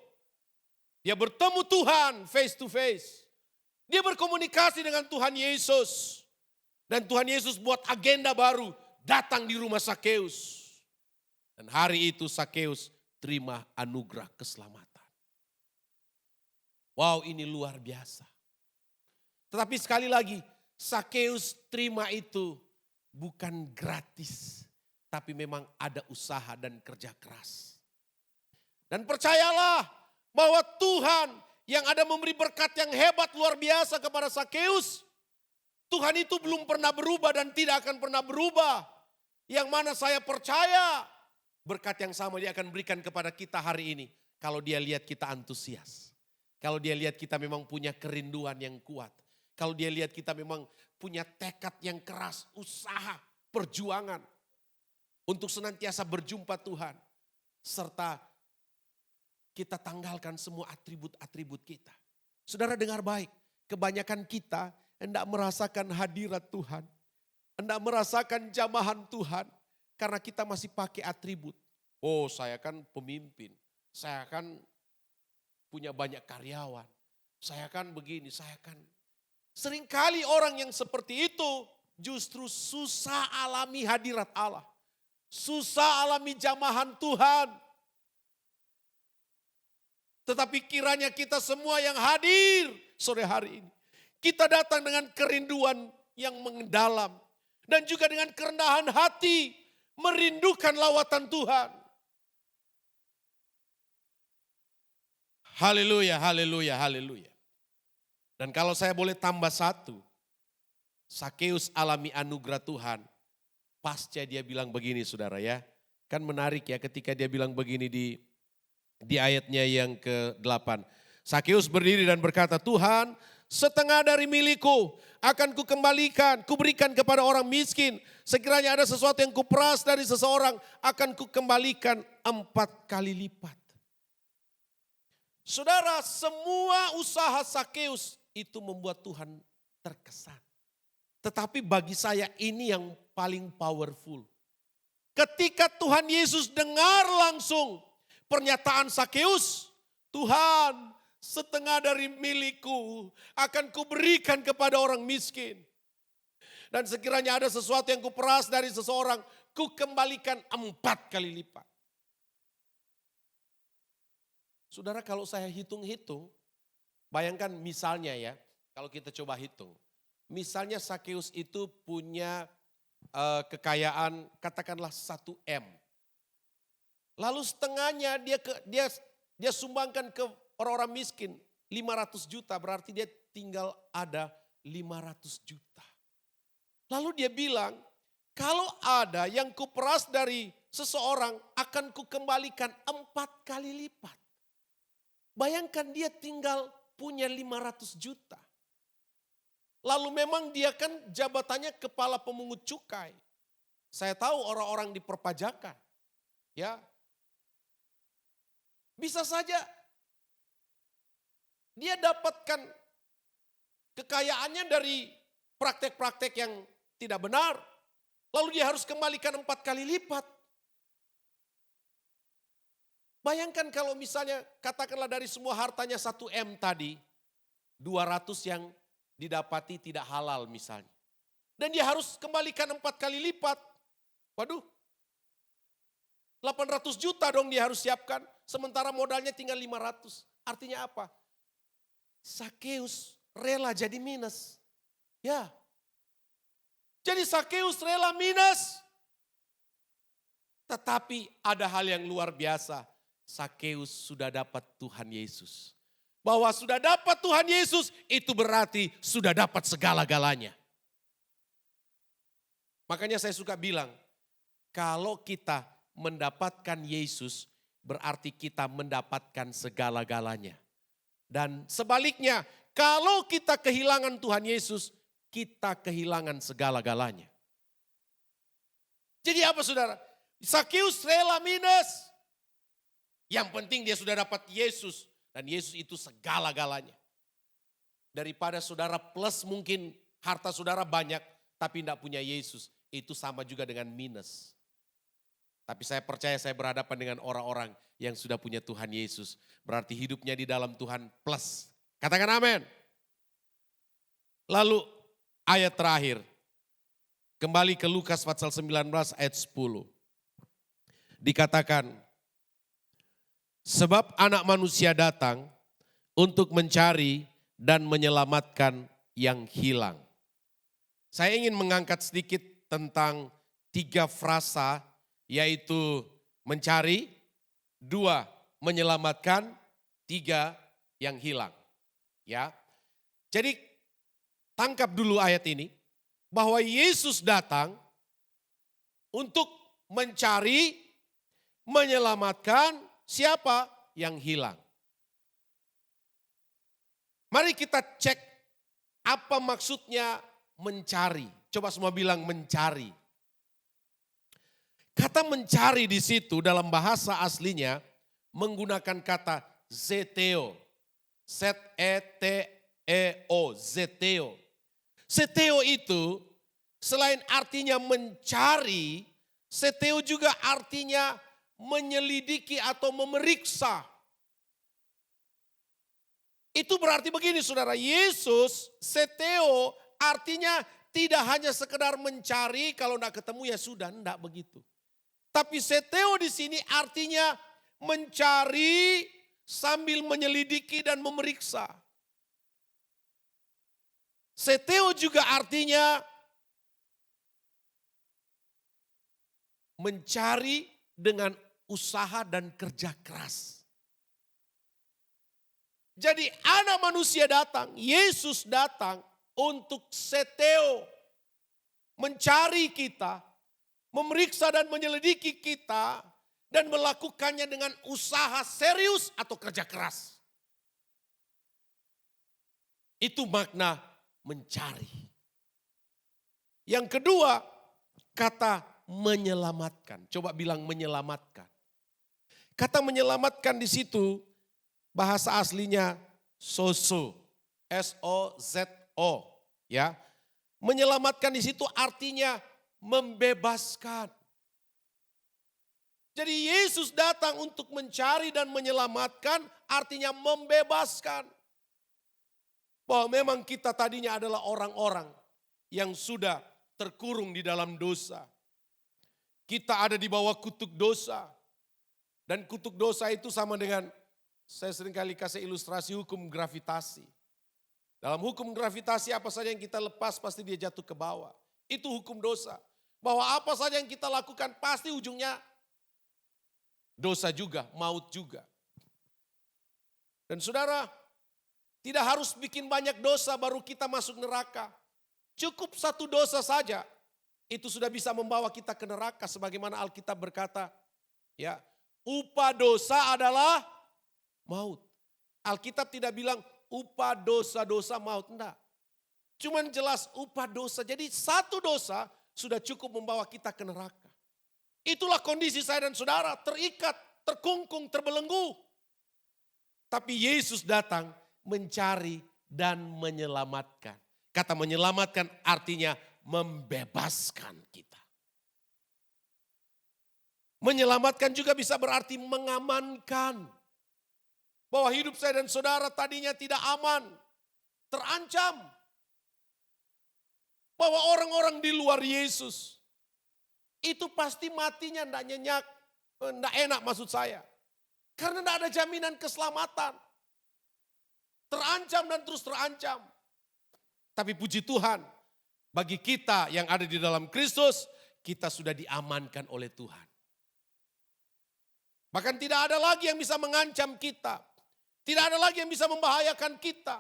Dia bertemu Tuhan face to face. Dia berkomunikasi dengan Tuhan Yesus. Dan Tuhan Yesus buat agenda baru, datang di rumah Sakeus. Dan hari itu Sakeus terima anugerah keselamatan. Wow, ini luar biasa. Tetapi sekali lagi, Sakeus terima itu bukan gratis. Tapi memang ada usaha dan kerja keras. Dan percayalah bahwa Tuhan yang ada memberi berkat yang hebat luar biasa kepada Sakeus. Tuhan itu belum pernah berubah dan tidak akan pernah berubah. Yang mana saya percaya berkat yang sama dia akan berikan kepada kita hari ini. Kalau dia lihat kita antusias. Kalau dia lihat kita memang punya kerinduan yang kuat. Kalau dia lihat kita memang punya tekad yang keras, usaha, perjuangan. Untuk senantiasa berjumpa Tuhan. Serta kita tanggalkan semua atribut-atribut kita. Saudara dengar baik, kebanyakan kita hendak merasakan hadirat Tuhan. Hendak merasakan jamahan Tuhan. Karena kita masih pakai atribut. Oh saya kan pemimpin. Saya kan punya banyak karyawan. Saya kan begini, saya kan. Seringkali orang yang seperti itu justru susah alami hadirat Allah. Susah alami jamahan Tuhan. Tetapi kiranya kita semua yang hadir sore hari ini. Kita datang dengan kerinduan yang mendalam. Dan juga dengan kerendahan hati. Merindukan lawatan Tuhan. Haleluya, haleluya, haleluya. Dan kalau saya boleh tambah satu. Sakeus alami anugerah Tuhan. Pasca dia bilang begini saudara ya. Kan menarik ya ketika dia bilang begini di ayatnya yang ke-8. Sakeus berdiri dan berkata, Tuhan, setengah dari milikku akan kukembalikan, kuberikan kepada orang miskin. Sekiranya ada sesuatu yang kuperas dari seseorang, akan kukembalikan 4 kali lipat. Saudara, semua usaha Sakeus itu membuat Tuhan terkesan. Tetapi bagi saya ini yang paling powerful. Ketika Tuhan Yesus dengar langsung pernyataan Sakeus, Tuhan, setengah dari milikku akan kuberikan kepada orang miskin. Dan sekiranya ada sesuatu yang kuperas dari seseorang, kukembalikan 4 kali lipat. Saudara, kalau saya hitung-hitung, bayangkan misalnya ya, kalau kita coba hitung. Misalnya Sakeus itu punya kekayaan katakanlah 1 M. Lalu setengahnya dia sumbangkan ke orang-orang miskin 500 juta, berarti dia tinggal ada 500 juta. Lalu dia bilang, kalau ada yang kuperas dari seseorang akan kukembalikan 4 kali lipat. Bayangkan dia tinggal punya 500 juta. Lalu memang dia kan jabatannya kepala pemungut cukai. Saya tahu orang-orang di perpajakan. Ya. Bisa saja dia dapatkan kekayaannya dari praktek-praktek yang tidak benar. Lalu dia harus kembalikan 4 kali lipat. Bayangkan kalau misalnya katakanlah dari semua hartanya 1 M tadi, 200 yang didapati tidak halal misalnya. Dan dia harus kembalikan 4 kali lipat. Waduh, 800 juta dong dia harus siapkan, sementara modalnya tinggal 500. Artinya apa? Sakeus rela jadi minus. Ya. Jadi Sakeus rela minus. Tetapi ada hal yang luar biasa. Sakeus sudah dapat Tuhan Yesus. Bahwa sudah dapat Tuhan Yesus itu berarti sudah dapat segala-galanya. Makanya saya suka bilang, kalau kita mendapatkan Yesus berarti kita mendapatkan segala-galanya. Dan sebaliknya, kalau kita kehilangan Tuhan Yesus, kita kehilangan segala-galanya. Jadi apa saudara? Sakeus rela minus. Yang penting dia sudah dapat Yesus. Dan Yesus itu segala-galanya. Daripada saudara plus mungkin harta saudara banyak tapi tidak punya Yesus. Itu sama juga dengan minus. Tapi saya percaya saya berhadapan dengan orang-orang yang sudah punya Tuhan Yesus. Berarti hidupnya di dalam Tuhan plus. Katakan amin. Lalu ayat terakhir. Kembali ke Lukas pasal 19 ayat 10. Dikatakan, sebab anak manusia datang untuk mencari dan menyelamatkan yang hilang. Saya ingin mengangkat sedikit tentang 3 frasa, yaitu mencari, 2 menyelamatkan, 3 yang hilang. Ya. Jadi tangkap dulu ayat ini, bahwa Yesus datang untuk mencari, menyelamatkan siapa yang hilang. Mari kita cek apa maksudnya mencari. Coba semua bilang mencari. Kata mencari di situ dalam bahasa aslinya menggunakan kata zeteo. Z-E-T-E-O, zeteo. Zeteo itu selain artinya mencari, zeteo juga artinya menyelidiki atau memeriksa. Itu berarti begini saudara, Yesus, zeteo artinya tidak hanya sekedar mencari, kalau tidak ketemu ya sudah, tidak begitu. Tapi zeteo di sini artinya mencari sambil menyelidiki dan memeriksa. Zeteo juga artinya mencari dengan usaha dan kerja keras. Jadi anak manusia datang, Yesus datang untuk zeteo, mencari kita, memeriksa dan menyelidiki kita, dan melakukannya dengan usaha serius atau kerja keras. Itu makna mencari. Yang kedua, kata menyelamatkan. Coba bilang menyelamatkan. Kata menyelamatkan di situ bahasa aslinya sozo, S-O-Z-O, ya. Menyelamatkan di situ artinya membebaskan. Jadi Yesus datang untuk mencari dan menyelamatkan, artinya membebaskan. Bahwa memang kita tadinya adalah orang-orang yang sudah terkurung di dalam dosa. Kita ada di bawah kutuk dosa. Dan kutuk dosa itu sama dengan, saya seringkali kasih ilustrasi hukum gravitasi. Dalam hukum gravitasi apa saja yang kita lepas pasti dia jatuh ke bawah. Itu hukum dosa. Bahwa apa saja yang kita lakukan pasti ujungnya dosa juga, maut juga. Dan saudara, tidak harus bikin banyak dosa baru kita masuk neraka. Cukup satu dosa saja, itu sudah bisa membawa kita ke neraka. Sebagaimana Alkitab berkata, ya, upah dosa adalah maut. Alkitab tidak bilang upah dosa-dosa maut, enggak. Cuman jelas upah dosa. Jadi satu dosa sudah cukup membawa kita ke neraka. Itulah kondisi saya dan saudara, terikat, terkungkung, terbelenggu. Tapi Yesus datang mencari dan menyelamatkan. Kata menyelamatkan artinya membebaskan kita. Menyelamatkan juga bisa berarti mengamankan. Bahwa hidup saya dan saudara tadinya tidak aman, terancam. Bahwa orang-orang di luar Yesus itu pasti matinya tidak nyenyak, tidak enak maksud saya. Karena tidak ada jaminan keselamatan. Terancam dan terus terancam. Tapi puji Tuhan, bagi kita yang ada di dalam Kristus, kita sudah diamankan oleh Tuhan. Bahkan tidak ada lagi yang bisa mengancam kita. Tidak ada lagi yang bisa membahayakan kita.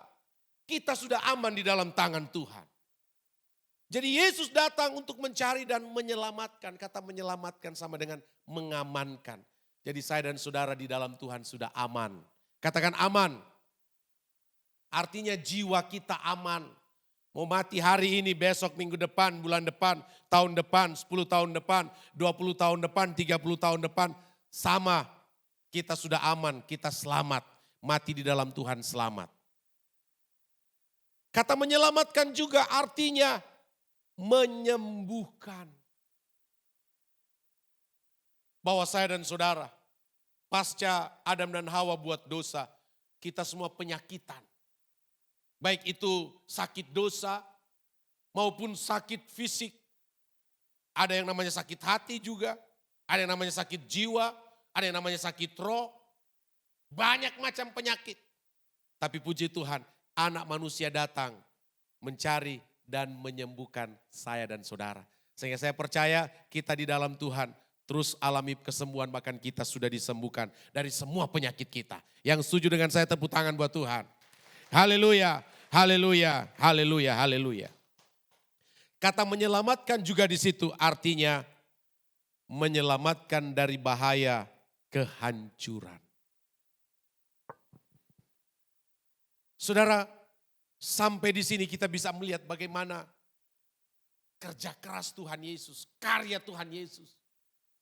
Kita sudah aman di dalam tangan Tuhan. Jadi Yesus datang untuk mencari dan menyelamatkan. Kata menyelamatkan sama dengan mengamankan. Jadi saya dan saudara di dalam Tuhan sudah aman. Katakan aman. Artinya jiwa kita aman. Mau mati hari ini, besok, minggu depan, bulan depan, tahun depan, 10 tahun depan, 20 tahun depan, 30 tahun depan. Sama, kita sudah aman, kita selamat. Mati di dalam Tuhan selamat. Kata menyelamatkan juga artinya menyembuhkan. Bahwa saya dan saudara, pasca Adam dan Hawa buat dosa, kita semua penyakitan. Baik itu sakit dosa maupun sakit fisik. Ada yang namanya sakit hati juga, ada yang namanya sakit jiwa, ada yang namanya sakit roh. Banyak macam penyakit. Tapi puji Tuhan, anak manusia datang mencari dan menyembuhkan saya dan saudara. Sehingga saya percaya kita di dalam Tuhan terus alami kesembuhan, bahkan kita sudah disembuhkan dari semua penyakit kita. Yang setuju dengan saya tepuk tangan buat Tuhan. Haleluya, haleluya, haleluya, haleluya. Kata menyelamatkan juga di situ artinya menyelamatkan dari bahaya kehancuran. Saudara, sampai di sini kita bisa melihat bagaimana kerja keras Tuhan Yesus, karya Tuhan Yesus.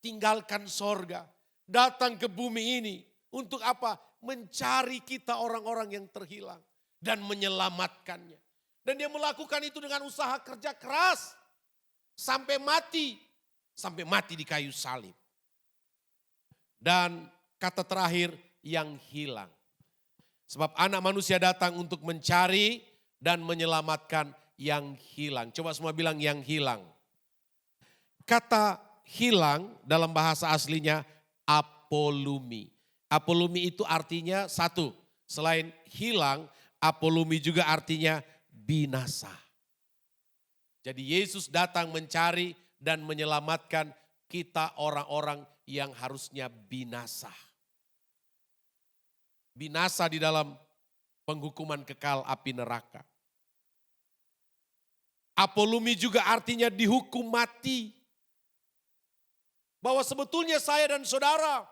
Tinggalkan sorga, datang ke bumi ini. Untuk apa? Mencari kita orang-orang yang terhilang dan menyelamatkannya. Dan dia melakukan itu dengan usaha kerja keras sampai mati di kayu salib. Dan kata terakhir, yang hilang. Sebab anak manusia datang untuk mencari dan menyelamatkan yang hilang. Coba semua bilang yang hilang. Kata hilang dalam bahasa aslinya apolumi. Apolumi itu artinya satu, selain hilang, apolumi juga artinya binasa. Jadi Yesus datang mencari dan menyelamatkan kita orang-orang yang harusnya binasa. Binasa di dalam penghukuman kekal api neraka. Apolumi juga artinya dihukum mati. Bahwa sebetulnya saya dan saudara,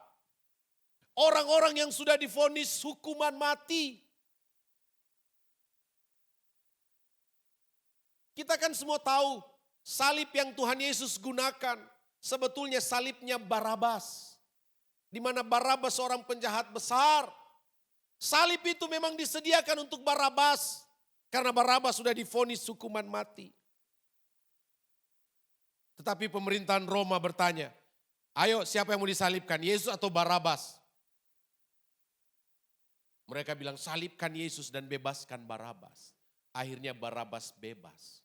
orang-orang yang sudah divonis hukuman mati. Kita kan semua tahu salib yang Tuhan Yesus gunakan sebetulnya salibnya Barabas. Di mana Barabas seorang penjahat besar. Salib itu memang disediakan untuk Barabas. Karena Barabas sudah divonis hukuman mati. Tetapi pemerintahan Roma bertanya, Ayo siapa yang mau disalibkan, Yesus atau Barabas? Mereka bilang salibkan Yesus dan bebaskan Barabas. Akhirnya Barabas bebas.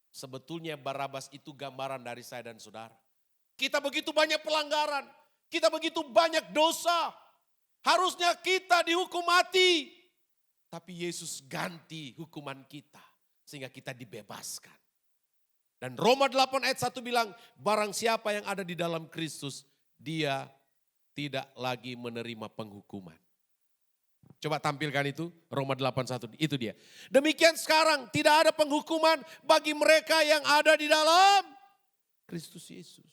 Sebetulnya Barabas itu gambaran dari saya dan saudara. Kita begitu banyak pelanggaran, kita begitu banyak dosa. Harusnya kita dihukum mati. Tapi Yesus ganti hukuman kita sehingga kita dibebaskan. Dan Roma 8 ayat 1 bilang, barang siapa yang ada di dalam Kristus, dia tidak lagi menerima penghukuman. Coba tampilkan itu, Roma 8:1, itu dia. Demikian sekarang tidak ada penghukuman bagi mereka yang ada di dalam Kristus Yesus.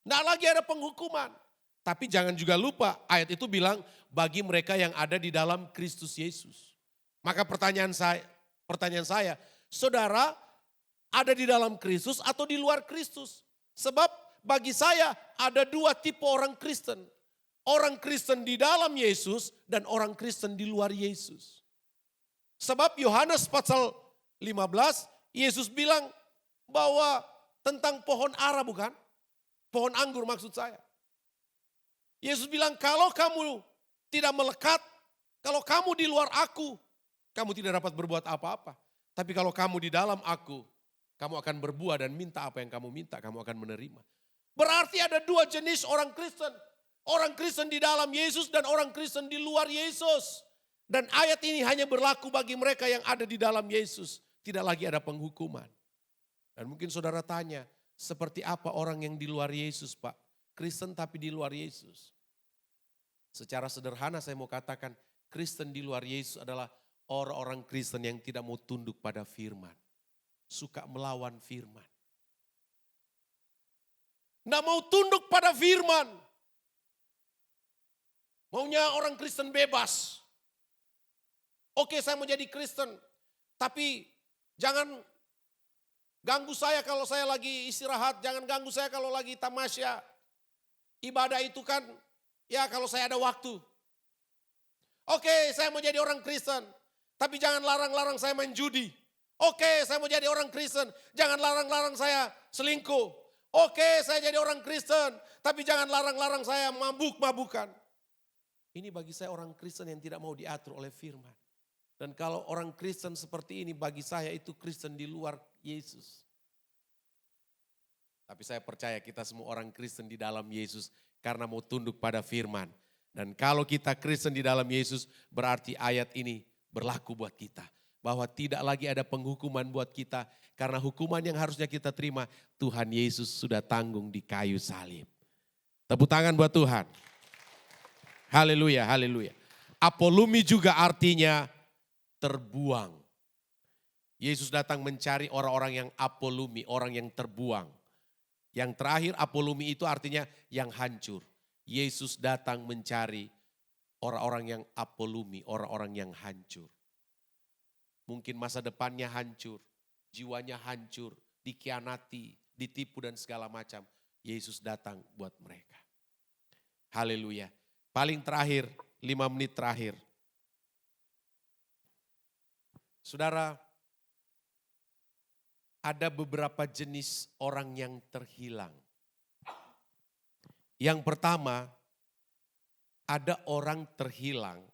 Tidak lagi ada penghukuman. Tapi jangan juga lupa, ayat itu bilang bagi mereka yang ada di dalam Kristus Yesus. Maka pertanyaan saya, saudara ada di dalam Kristus atau di luar Kristus? Sebab bagi saya ada dua tipe orang Kristen. Orang Kristen di dalam Yesus dan orang Kristen di luar Yesus. Sebab Yohanes pasal 15, Yesus bilang bahwa tentang pohon ara bukan? Pohon anggur maksud saya. Yesus bilang kalau kamu tidak melekat, kalau kamu di luar aku, kamu tidak dapat berbuat apa-apa. Tapi kalau kamu di dalam aku, kamu akan berbuah dan minta apa yang kamu minta, kamu akan menerima. Berarti ada dua jenis orang Kristen. Orang Kristen di dalam Yesus dan orang Kristen di luar Yesus. Dan ayat ini hanya berlaku bagi mereka yang ada di dalam Yesus. Tidak lagi ada penghukuman. Dan mungkin saudara tanya, seperti apa orang yang di luar Yesus Pak? Kristen tapi di luar Yesus. Secara sederhana saya mau katakan, Kristen di luar Yesus adalah orang-orang Kristen yang tidak mau tunduk pada firman. Suka melawan firman. Tidak mau tunduk pada firman. Maunya orang Kristen bebas. Oke, saya mau jadi Kristen. Tapi jangan ganggu saya kalau saya lagi istirahat. Jangan ganggu saya kalau lagi tamasya. Ibadah itu kan ya kalau saya ada waktu. Oke, saya mau jadi orang Kristen. Tapi jangan larang-larang saya main judi. Oke, saya mau jadi orang Kristen. Jangan larang-larang saya selingkuh. Oke, saya jadi orang Kristen. Tapi jangan larang-larang saya mabuk-mabukan. Ini bagi saya orang Kristen yang tidak mau diatur oleh firman. Dan kalau orang Kristen seperti ini bagi saya itu Kristen di luar Yesus. Tapi saya percaya kita semua orang Kristen di dalam Yesus karena mau tunduk pada firman. Dan kalau kita Kristen di dalam Yesus berarti ayat ini berlaku buat kita. Bahwa tidak lagi ada penghukuman buat kita. Karena hukuman yang harusnya kita terima Tuhan Yesus sudah tanggung di kayu salib. Tepuk tangan buat Tuhan. Haleluya, haleluya. Apolumi juga artinya terbuang. Yesus datang mencari orang-orang yang apolumi, orang yang terbuang. Yang terakhir apolumi itu artinya yang hancur. Yesus datang mencari orang-orang yang apolumi, orang-orang yang hancur. Mungkin masa depannya hancur, jiwanya hancur, dikhianati, ditipu dan segala macam. Yesus datang buat mereka. Haleluya. Paling terakhir, 5 menit terakhir. Saudara, ada beberapa jenis orang yang terhilang. Yang pertama, ada orang terhilang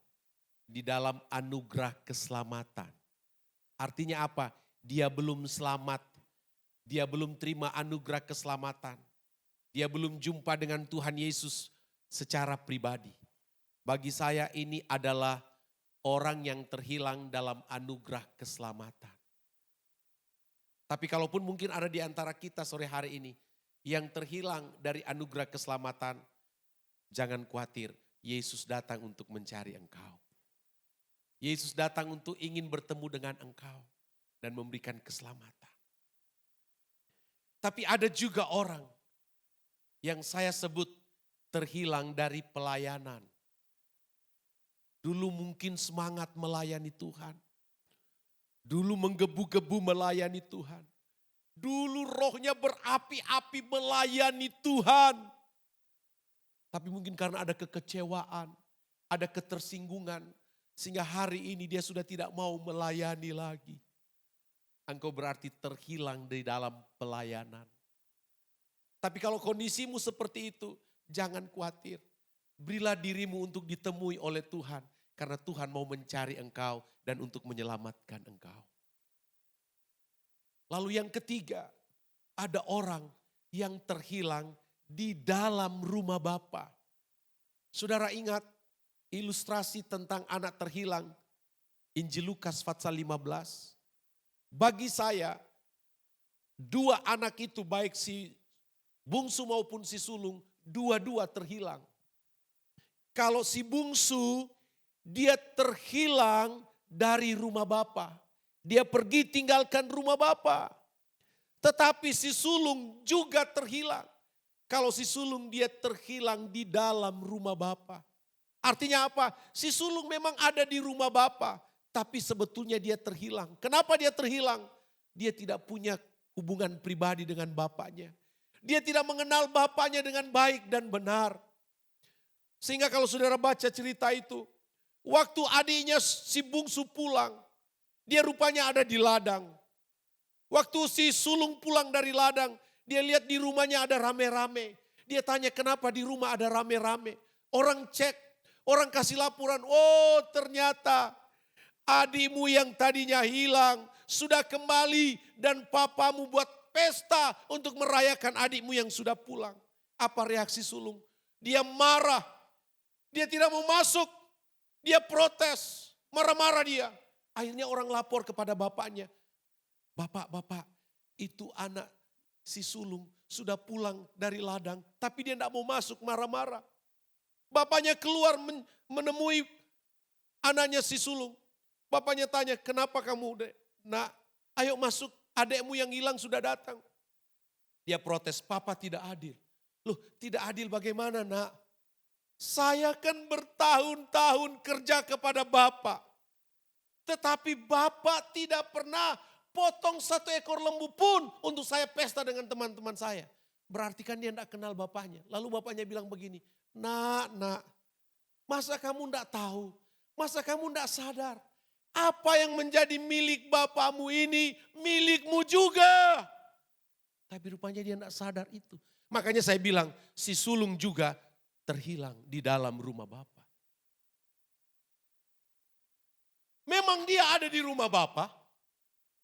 di dalam anugerah keselamatan. Artinya apa? Dia belum selamat, dia belum terima anugerah keselamatan. Dia belum jumpa dengan Tuhan Yesus secara pribadi. Bagi saya ini adalah orang yang terhilang dalam anugerah keselamatan. Tapi kalaupun mungkin ada di antara kita sore hari ini yang terhilang dari anugerah keselamatan, jangan khawatir, Yesus datang untuk mencari engkau. Yesus datang untuk ingin bertemu dengan engkau dan memberikan keselamatan. Tapi ada juga orang yang saya sebut terhilang dari pelayanan. Dulu mungkin semangat melayani Tuhan. Dulu menggebu-gebu melayani Tuhan. Dulu rohnya berapi-api melayani Tuhan. Tapi mungkin karena ada kekecewaan, ada ketersinggungan. Sehingga hari ini dia sudah tidak mau melayani lagi. Engkau berarti terhilang di dalam pelayanan. Tapi kalau kondisimu seperti itu, jangan khawatir. Berilah dirimu untuk ditemui oleh Tuhan. Karena Tuhan mau mencari engkau dan untuk menyelamatkan engkau. Lalu yang ketiga, ada orang yang terhilang di dalam rumah Bapa. Saudara ingat ilustrasi tentang anak terhilang, Injil Lukas pasal 15. Bagi saya, dua anak itu baik si bungsu maupun si sulung, dua-dua terhilang. Kalau si bungsu, dia terhilang dari rumah Bapa. Dia pergi tinggalkan rumah Bapa. Tetapi si sulung juga terhilang. Kalau si sulung dia terhilang di dalam rumah Bapa. Artinya apa? Si sulung memang ada di rumah Bapa, tapi sebetulnya dia terhilang. Kenapa dia terhilang? Dia tidak punya hubungan pribadi dengan bapaknya. Dia tidak mengenal bapaknya dengan baik dan benar. Sehingga kalau saudara baca cerita itu, waktu adiknya si bungsu pulang, dia rupanya ada di ladang. Waktu si sulung pulang dari ladang, dia lihat di rumahnya ada rame-rame. Dia tanya kenapa di rumah ada rame-rame. Orang cek, orang kasih laporan, oh ternyata adikmu yang tadinya hilang sudah kembali dan papamu buat pesta untuk merayakan adikmu yang sudah pulang. Apa reaksi sulung? Dia marah. Dia tidak mau masuk. Dia protes. Marah-marah dia. Akhirnya orang lapor kepada bapaknya. Bapak, itu anak si sulung sudah pulang dari ladang. Tapi dia tidak mau masuk, marah-marah. Bapaknya keluar menemui anaknya si sulung. Bapaknya tanya, kenapa kamu nak? Ayo masuk, adekmu yang hilang sudah datang. Dia protes, papa tidak adil. Loh tidak adil bagaimana nak? Saya kan bertahun-tahun kerja kepada Bapak. Tetapi Bapak tidak pernah potong satu ekor lembu pun untuk saya pesta dengan teman-teman saya. Berarti kan dia tidak kenal bapaknya. Lalu bapaknya bilang begini, nak, masa kamu tidak tahu? Masa kamu tidak sadar? Apa yang menjadi milik bapakmu ini milikmu juga. Tapi rupanya dia tidak sadar itu. Makanya saya bilang si sulung juga terhilang di dalam rumah Bapa. Memang dia ada di rumah Bapa.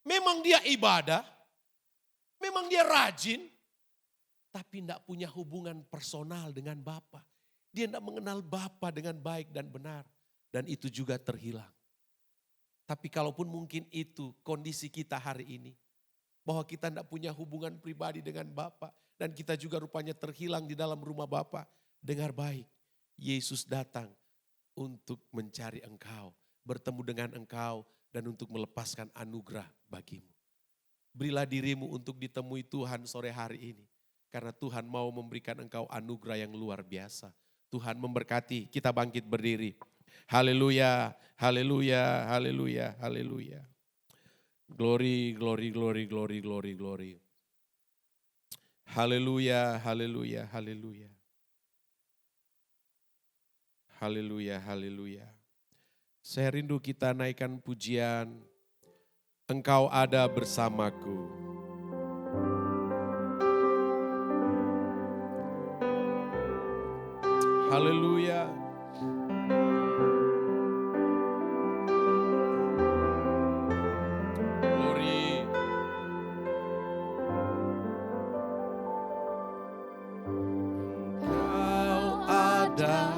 Memang dia ibadah. Memang dia rajin. Tapi tidak punya hubungan personal dengan Bapa. Dia tidak mengenal Bapa dengan baik dan benar. Dan itu juga terhilang. Tapi kalaupun mungkin itu kondisi kita hari ini. Bahwa kita tidak punya hubungan pribadi dengan Bapa. Dan kita juga rupanya terhilang di dalam rumah Bapa. Dengar baik, Yesus datang untuk mencari engkau. Bertemu dengan engkau dan untuk melepaskan anugerah bagimu. Berilah dirimu untuk ditemui Tuhan sore hari ini. Karena Tuhan mau memberikan engkau anugerah yang luar biasa. Tuhan memberkati, kita bangkit berdiri. Haleluya, haleluya, haleluya, haleluya. Glory, glory, glory, glory, glory, glory. Haleluya, haleluya, haleluya. Haleluya, haleluya. Saya rindu kita naikkan pujian. Engkau ada bersamaku. Haleluya. Glory. Engkau ada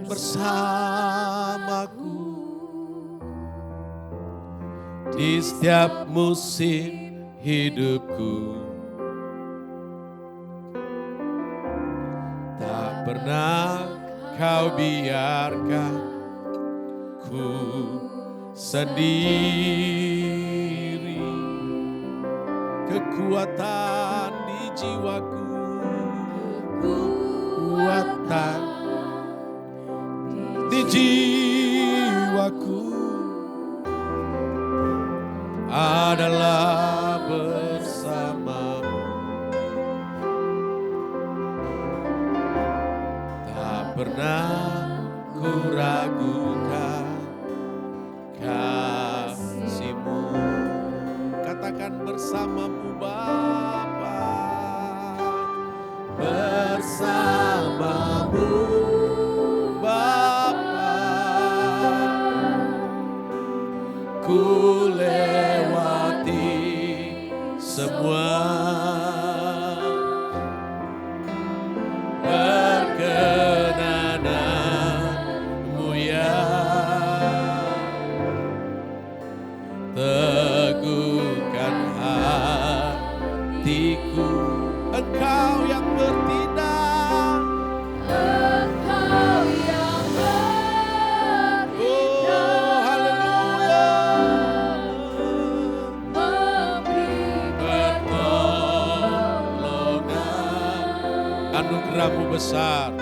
bersamaku di setiap musim hidupku. Tak pernah kau biarkan ku sendiri. Kekuatan di jiwaku, kekuatan di jiwaku adalah bersamamu. Tak pernah ku ragukan kasih-Mu. Katakan bersamamu Bapa. bersamamu Bapa, ku lewati semua perkenananmu ya, teguhkan hatiku. Engkau yang bertindak, Engkau yang bertindak, oh haleluya, memberi pertolongan. Anugerah-Mu besar,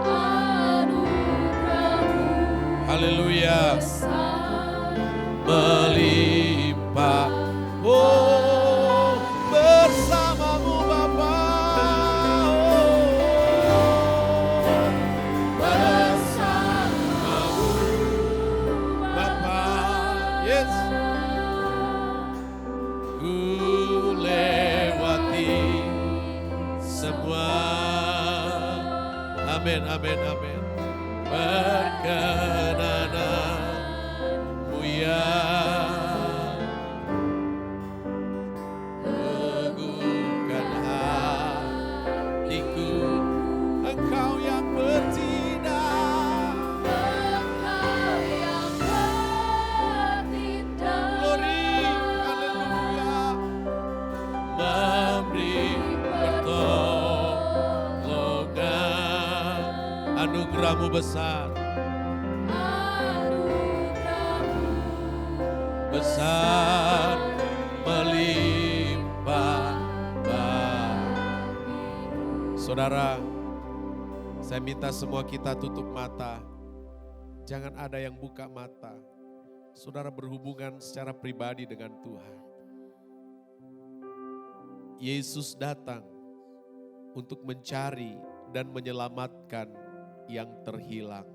anugerah-Mu haleluya, besar. melimpah. Oh, bersamamu Bapa, Bersamamu Bapa, yes. Ku lewati semua. Amin, amin, amin. Perkenananmu ya, teguhkan hatiku. Engkau yang bertindak, Engkau yang bertindak, glory, haleluya, memberi pertolongan. Anugerah-Mu besar, anugerah-Mu besar, melimpah bagiku. Saudara, saya minta semua kita tutup mata. Jangan ada yang buka mata. Saudara berhubungan secara pribadi dengan Tuhan. Yesus datang untuk mencari dan menyelamatkan yang terhilang.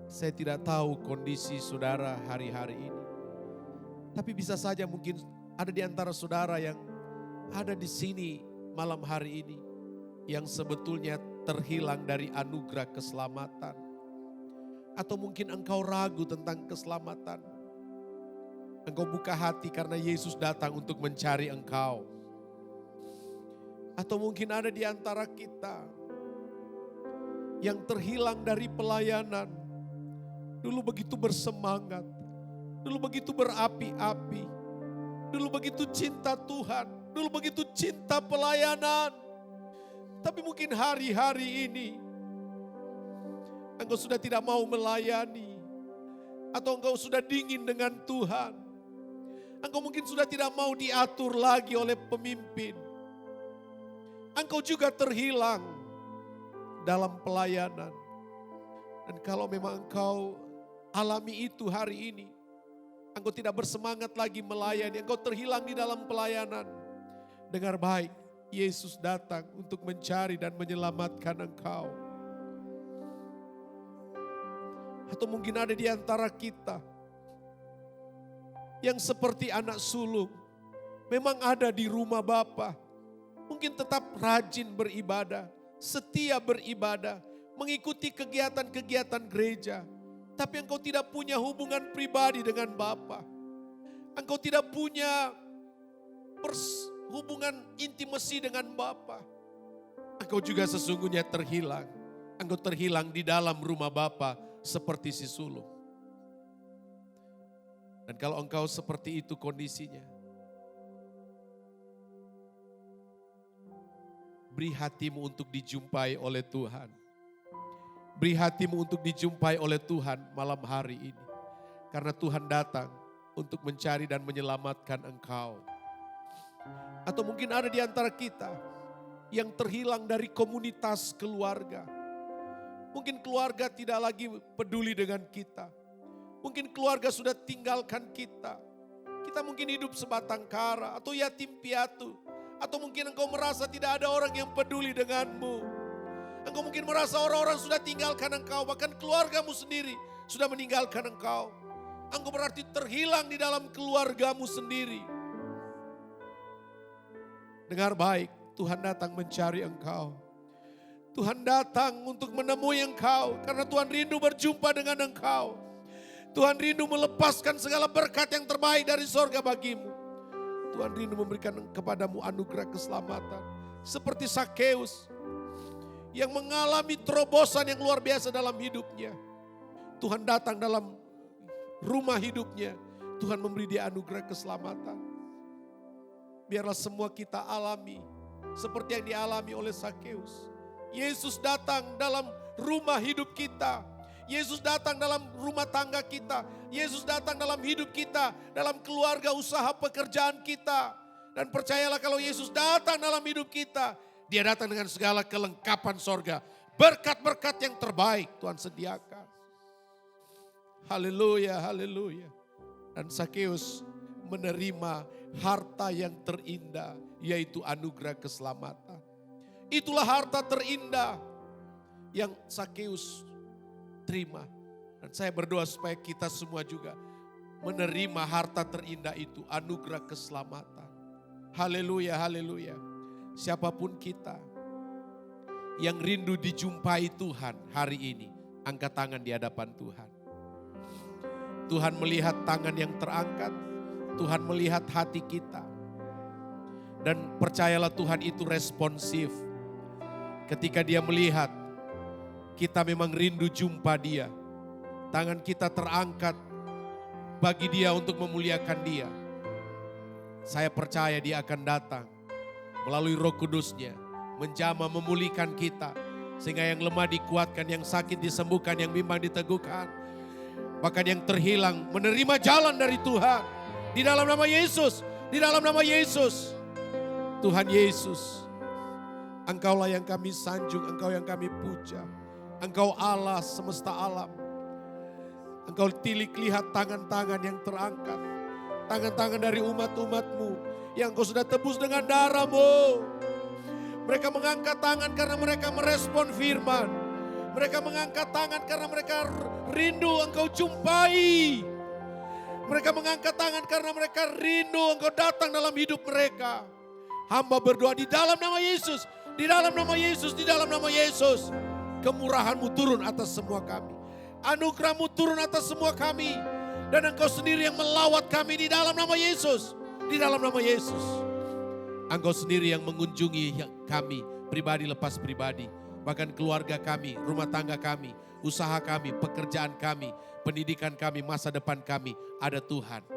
Saya tidak tahu kondisi saudara hari-hari ini. Tapi bisa saja mungkin ada di antara saudara yang ada di sini malam hari ini, yang sebetulnya terhilang dari anugerah keselamatan. Atau mungkin engkau ragu tentang keselamatan. Engkau buka hati karena Yesus datang untuk mencari engkau. Atau mungkin ada di antara kita yang terhilang dari pelayanan. Dulu begitu bersemangat, dulu begitu berapi-api, dulu begitu cinta Tuhan, dulu begitu cinta pelayanan. Tapi mungkin hari-hari ini engkau sudah tidak mau melayani, atau engkau sudah dingin dengan Tuhan. Engkau mungkin sudah tidak mau diatur lagi oleh pemimpin. Engkau juga terhilang dalam pelayanan. Dan kalau memang engkau alami itu hari ini, engkau tidak bersemangat lagi melayani, engkau terhilang di dalam pelayanan. Dengar baik, Yesus datang untuk mencari dan menyelamatkan engkau. Atau mungkin ada di antara kita yang seperti anak sulung, memang ada di rumah Bapa, mungkin tetap rajin beribadah, setia beribadah, mengikuti kegiatan-kegiatan gereja. Tapi engkau tidak punya hubungan pribadi dengan Bapa. Engkau tidak punya hubungan intimasi dengan Bapa. Engkau juga sesungguhnya terhilang. Engkau terhilang di dalam rumah Bapa seperti si sulung. Dan kalau engkau seperti itu kondisinya, beri hatimu untuk dijumpai oleh Tuhan. Beri hatimu untuk dijumpai oleh Tuhan malam hari ini. Karena Tuhan datang untuk mencari dan menyelamatkan engkau. Atau mungkin ada di antara kita yang terhilang dari komunitas keluarga. Mungkin keluarga tidak lagi peduli dengan kita. Mungkin keluarga sudah tinggalkan kita. Kita mungkin hidup sebatang kara atau yatim piatu. Atau mungkin engkau merasa tidak ada orang yang peduli denganmu. Engkau mungkin merasa orang-orang sudah tinggalkan engkau, bahkan keluargamu sendiri sudah meninggalkan engkau. Engkau berarti terhilang di dalam keluargamu sendiri. Dengar baik, Tuhan datang mencari engkau. Tuhan datang untuk menemui engkau karena Tuhan rindu berjumpa dengan engkau. Tuhan rindu melepaskan segala berkat yang terbaik dari sorga bagimu. Tuhan rindu memberikan kepadamu anugerah keselamatan. Seperti Sakeus yang mengalami terobosan yang luar biasa dalam hidupnya. Tuhan datang dalam rumah hidupnya. Tuhan memberi dia anugerah keselamatan. Biarlah semua kita alami seperti yang dialami oleh Sakeus. Yesus datang dalam rumah hidup kita. Yesus datang dalam rumah tangga kita. Yesus datang dalam hidup kita, dalam keluarga, usaha, pekerjaan kita. Dan percayalah kalau Yesus datang dalam hidup kita, Dia datang dengan segala kelengkapan sorga. Berkat-berkat yang terbaik Tuhan sediakan. Haleluya, haleluya. Dan Sakeus menerima harta yang terindah, yaitu anugerah keselamatan. Itulah harta terindah yang Sakeus terima. Dan saya berdoa supaya kita semua juga menerima harta terindah itu, anugerah keselamatan. Haleluya, haleluya. Siapapun kita yang rindu dijumpai Tuhan hari ini, angkat tangan di hadapan Tuhan. Tuhan melihat tangan yang terangkat, Tuhan melihat hati kita. Dan percayalah Tuhan itu responsif. Ketika Dia melihat kita memang rindu jumpa Dia, tangan kita terangkat bagi Dia untuk memuliakan Dia. Saya percaya Dia akan datang melalui Roh Kudus-Nya, menjamah, memulihkan kita. Sehingga yang lemah dikuatkan, yang sakit disembuhkan, yang bimbang diteguhkan. Bahkan yang terhilang menerima jalan dari Tuhan. Di dalam nama Yesus, di dalam nama Yesus. Tuhan Yesus, Engkaulah yang kami sanjung, Engkau yang kami puja. Engkau Allah semesta alam. Engkau tilik lihat tangan-tangan yang terangkat. Tangan-tangan dari umat-umat-Mu yang Engkau sudah tebus dengan darah-Mu. Mereka mengangkat tangan karena mereka merespon firman. Mereka mengangkat tangan karena mereka rindu Engkau jumpai. Mereka mengangkat tangan karena mereka rindu Engkau datang dalam hidup mereka. Hamba berdoa di dalam nama Yesus, di dalam nama Yesus, di dalam nama Yesus. Kemurahan-Mu turun atas semua kami. Anugerah-Mu turun atas semua kami. Dan Engkau sendiri yang melawat kami di dalam nama Yesus. Di dalam nama Yesus. Engkau sendiri yang mengunjungi kami, pribadi lepas pribadi. Bahkan keluarga kami, rumah tangga kami, usaha kami, pekerjaan kami, pendidikan kami, masa depan kami. Ada Tuhan,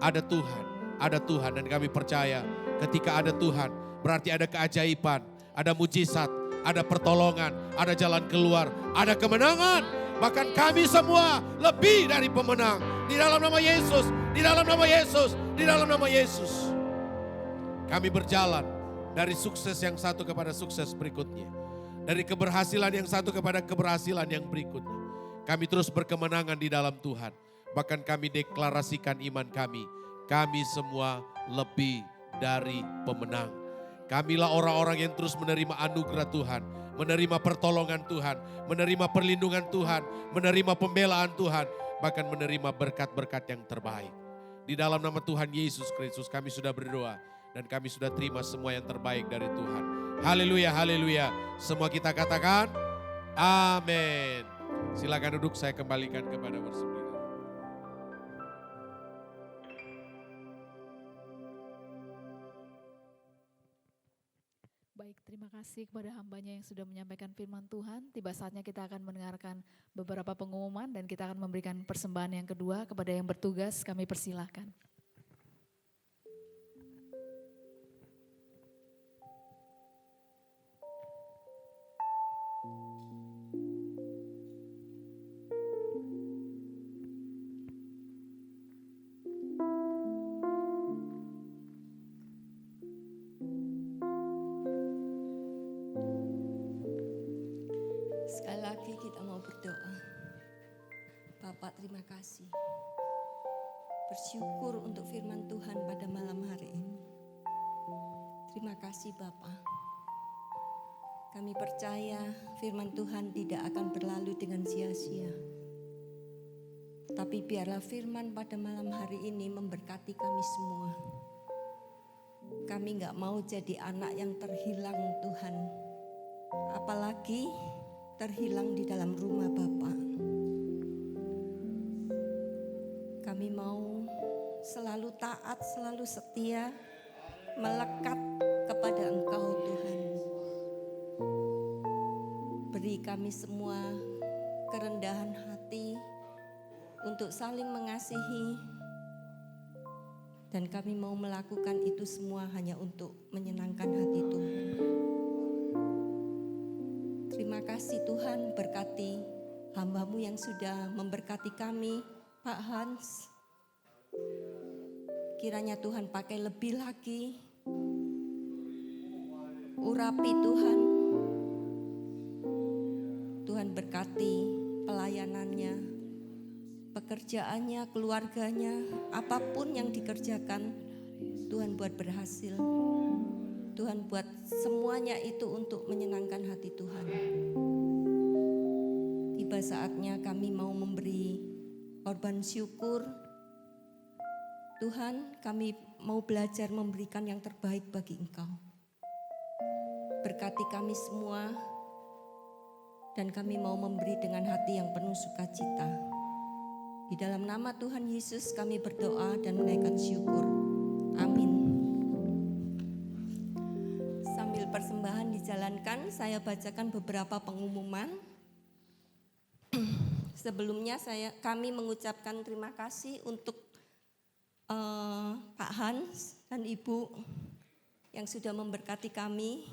ada Tuhan, ada Tuhan. Dan kami percaya ketika ada Tuhan, berarti ada keajaiban, ada mujizat, ada pertolongan, ada jalan keluar, ada kemenangan. Bahkan kami semua lebih dari pemenang. Di dalam nama Yesus, di dalam nama Yesus, di dalam nama Yesus. Kami berjalan dari sukses yang satu kepada sukses berikutnya. Dari keberhasilan yang satu kepada keberhasilan yang berikutnya. Kami terus berkemenangan di dalam Tuhan. Bahkan kami deklarasikan iman kami. Kami semua lebih dari pemenang. Kamilah orang-orang yang terus menerima anugerah Tuhan. Menerima pertolongan Tuhan. Menerima perlindungan Tuhan. Menerima pembelaan Tuhan. Bahkan menerima berkat-berkat yang terbaik. Di dalam nama Tuhan Yesus Kristus kami sudah berdoa. Dan kami sudah terima semua yang terbaik dari Tuhan. Haleluya, haleluya. Semua kita katakan, amin. Silakan duduk, saya kembalikan kepada bersembunyi. Baik, terima kasih kepada hambanya yang sudah menyampaikan firman Tuhan. Tiba saatnya kita akan mendengarkan beberapa pengumuman dan kita akan memberikan persembahan yang kedua kepada yang bertugas. Kami persilahkan. Sekali lagi kita mau berdoa. Bapak terima kasih. Bersyukur untuk firman Tuhan pada malam hari ini. Terima kasih Bapak. Kami percaya firman Tuhan tidak akan berlalu dengan sia-sia. Tapi biarlah firman pada malam hari ini memberkati kami semua. Kami nggak mau jadi anak yang terhilang Tuhan. Apalagi terhilang di dalam rumah Bapa. Kami mau selalu taat, selalu setia, melekat kepada Engkau Tuhan. Beri kami semua kerendahan hati untuk saling mengasihi, dan kami mau melakukan itu semua hanya untuk menyenangkan hati Tuhan. Terima kasih Tuhan, berkati hamba-Mu yang sudah memberkati kami, Pak Hans. Kiranya Tuhan pakai lebih lagi, urapi Tuhan. Tuhan berkati pelayanannya, pekerjaannya, keluarganya, apapun yang dikerjakan, Tuhan buat berhasil. Tuhan buat semuanya itu untuk menyenangkan hati Tuhan. Tiba saatnya kami mau memberi korban syukur. Tuhan, kami mau belajar memberikan yang terbaik bagi Engkau. Berkati kami semua, dan kami mau memberi dengan hati yang penuh sukacita. Di dalam nama Tuhan Yesus kami berdoa dan menaikkan syukur. Amin. Sambil persembahan dijalankan, saya bacakan beberapa pengumuman. Sebelumnya kami mengucapkan terima kasih untuk Pak Hans dan Ibu yang sudah memberkati kami.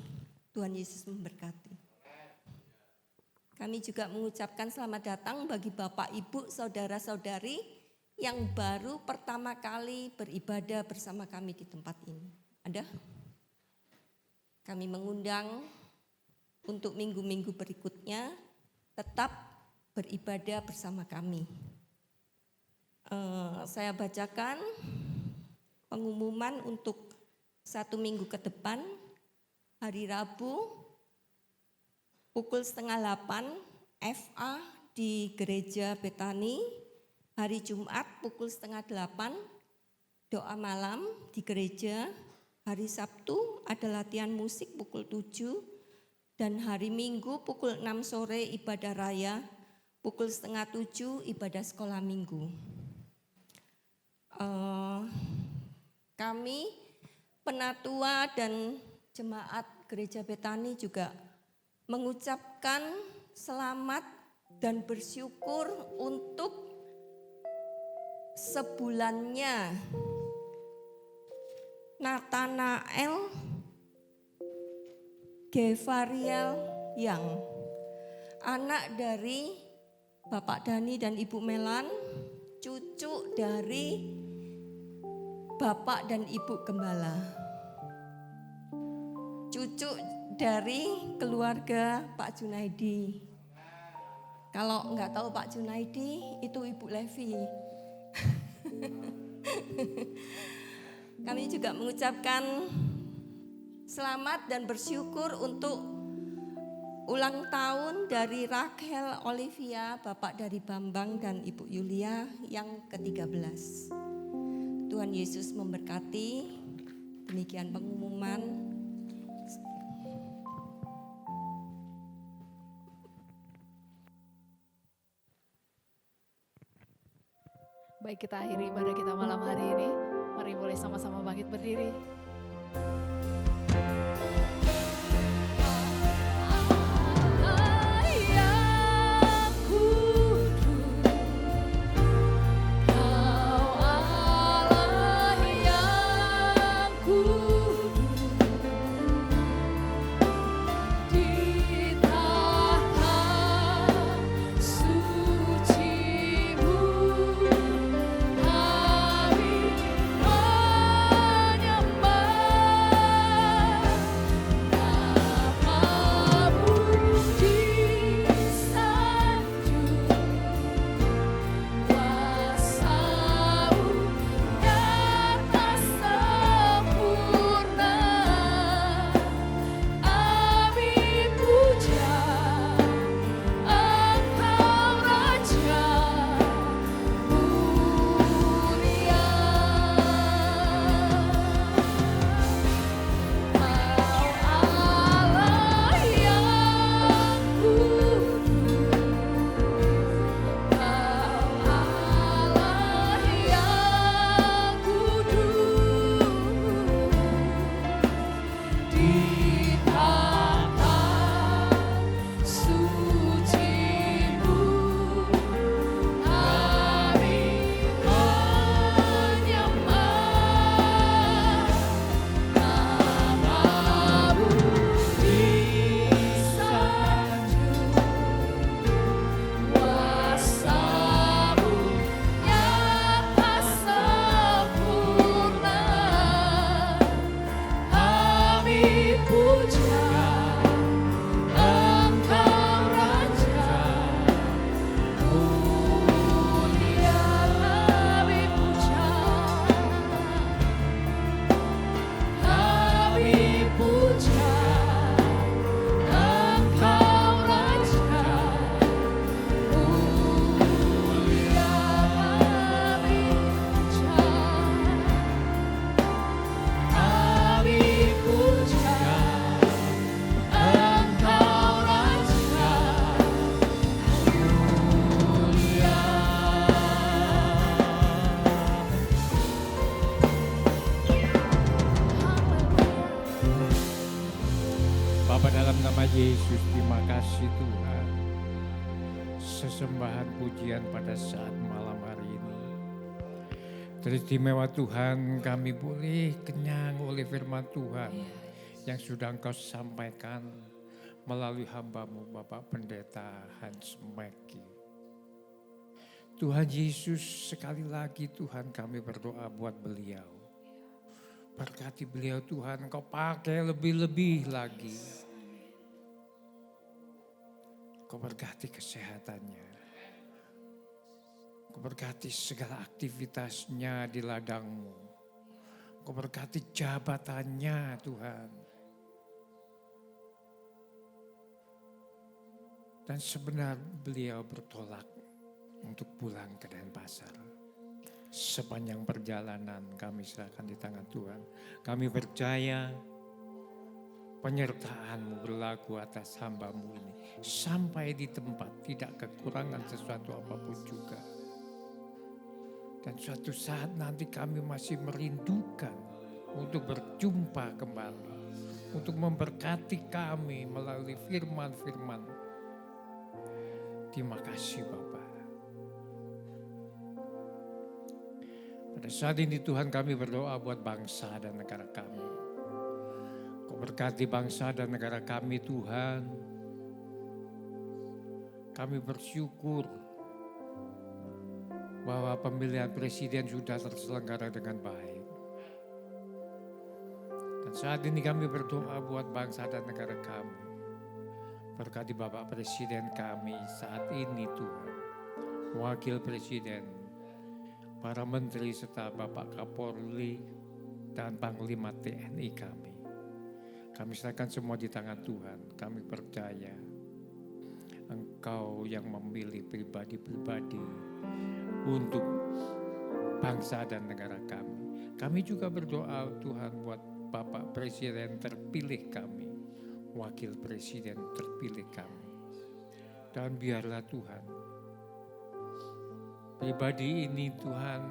Tuhan Yesus memberkati. Kami juga mengucapkan selamat datang bagi Bapak, Ibu, saudara-saudari yang baru pertama kali beribadah bersama kami di tempat ini. Ada? Kami mengundang untuk minggu-minggu berikutnya tetap beribadah bersama kami. Saya bacakan pengumuman untuk 1 minggu ke depan. Hari Rabu pukul 7:30 FA di Gereja Betani. Hari Jumat pukul 7:30 doa malam di gereja. Hari Sabtu ada latihan musik pukul 7. Dan hari Minggu pukul 6 sore ibadah raya. Pukul 6:30 ibadah sekolah minggu. Kami penatua dan jemaat Gereja Betani juga mengucapkan selamat dan bersyukur untuk sebulannya Nathanael Gevariel yang anak dari Bapak Dani dan Ibu Melan, cucu dari Bapak dan Ibu Gembala, cucu dari keluarga Pak Junaidi. Kalau enggak tahu Pak Junaidi, itu Ibu Levi. Kami juga mengucapkan selamat dan bersyukur untuk ulang tahun dari Rachel Olivia, Bapak dari Bambang dan Ibu Yulia yang ke-13. Tuhan Yesus memberkati. Demikian pengumuman. Baik, kita akhiri ibadah kita malam hari ini. Mari boleh sama-sama bangkit berdiri. Menyembah Yesus, terima kasih Tuhan. Sesembahan pujian pada saat malam hari ini. Teristimewa Tuhan, kami boleh kenyang oleh firman Tuhan yang sudah Engkau sampaikan melalui hamba-Mu Bapak Pendeta Hans Meki. Tuhan Yesus, sekali lagi Tuhan kami berdoa buat beliau. Berkati beliau Tuhan, Engkau pakai lebih-lebih lagi. Engkau berkati kesehatannya. Engkau berkati segala aktivitasnya di ladang-Mu. Engkau berkati jabatannya Tuhan. Dan sebenarnya beliau bertolak untuk pulang ke Denpasar. Sepanjang perjalanan kami serahkan di tangan Tuhan. Kami percaya penyertaan-Mu berlaku atas hamba-Mu ini. Sampai di tempat tidak kekurangan sesuatu apapun juga. Dan suatu saat nanti kami masih merindukan untuk berjumpa kembali. Untuk memberkati kami melalui firman-firman. Terima kasih Bapak. Pada saat ini Tuhan kami berdoa buat bangsa dan negara kami. Kau berkati bangsa dan negara kami Tuhan. Kami bersyukur bahwa pemilihan presiden sudah terselenggara dengan baik. Dan saat ini kami berdoa buat bangsa dan negara kami. Berkati Bapak Presiden kami saat ini Tuhan. Wakil Presiden, para menteri serta Bapak Kapolri dan Panglima TNI kami. Kami serahkan semua di tangan Tuhan. Kami percaya Engkau yang memilih pribadi-pribadi untuk bangsa dan negara kami. Kami juga berdoa Tuhan buat Bapak Presiden terpilih kami, Wakil Presiden terpilih kami. Dan biarlah Tuhan, pribadi ini Tuhan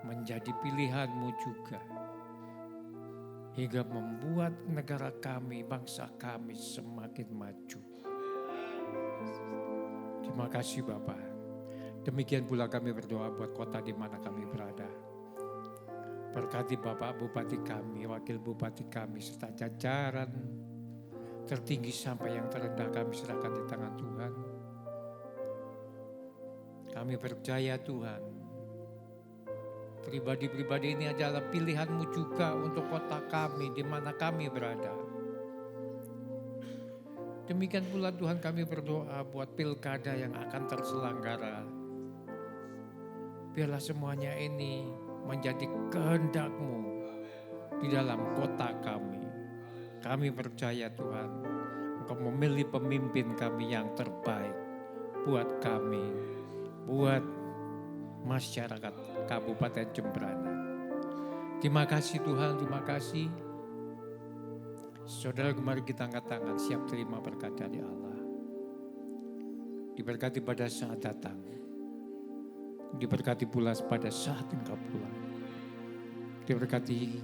menjadi pilihan-Mu juga. Hingga membuat negara kami, bangsa kami semakin maju. Terima kasih Bapak. Demikian pula kami berdoa buat kota di mana kami berada. Berkati Bapak Bupati kami, Wakil Bupati kami, serta jajaran tertinggi sampai yang terendah kami serahkan di tangan Tuhan. Kami percaya Tuhan, pribadi-pribadi ini adalah pilihan-Mu juga untuk kota kami di mana kami berada. Demikian pula Tuhan kami berdoa buat pilkada yang akan terselenggara. Biarlah semuanya ini menjadi kehendak-Mu di dalam kota kami. Kami percaya Tuhan, Engkau memilih pemimpin kami yang terbaik buat kami, buat masyarakat Kabupaten Jembrana. Terima kasih Tuhan, terima kasih. Saudara, mari kita angkat tangan, siap terima berkat dari Allah. Diberkati pada saat datang, diberkati pula pada saat Engkau pulang. Diberkati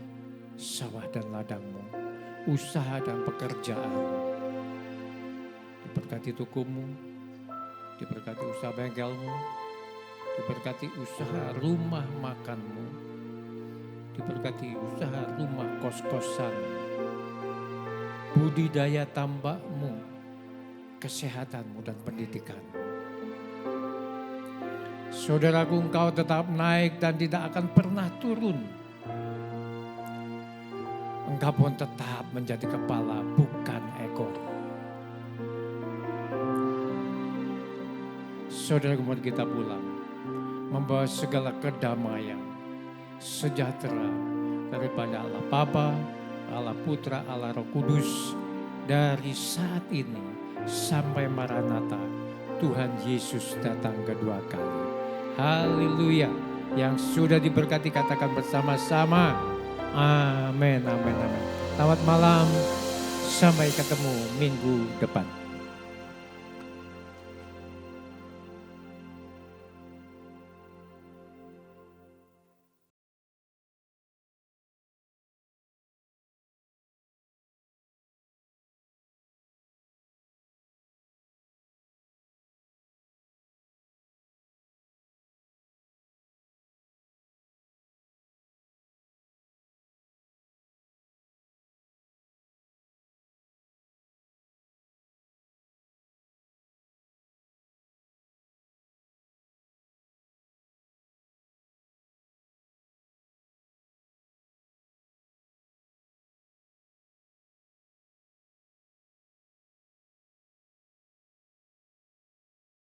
sawah dan ladangmu, usaha dan pekerjaan. Diberkati tokomu, diberkati usaha bengkelmu, diberkati usaha rumah makanmu, diberkati usaha rumah kos-kosan, budidaya tambakmu, kesehatanmu dan pendidikanmu. Saudaraku, engkau tetap naik dan tidak akan pernah turun. Engkau pun tetap menjadi kepala, bukan ekor. Saudaraku, mari kita pulang, membawa segala kedamaian, sejahtera daripada Allah Bapa, Allah Putra, Allah Roh Kudus, dari saat ini sampai Maranatha, Tuhan Yesus datang kedua kali. Haleluya. Yang sudah diberkati katakan bersama-sama. Amin, amin, amin. Selamat malam, sampai ketemu minggu depan.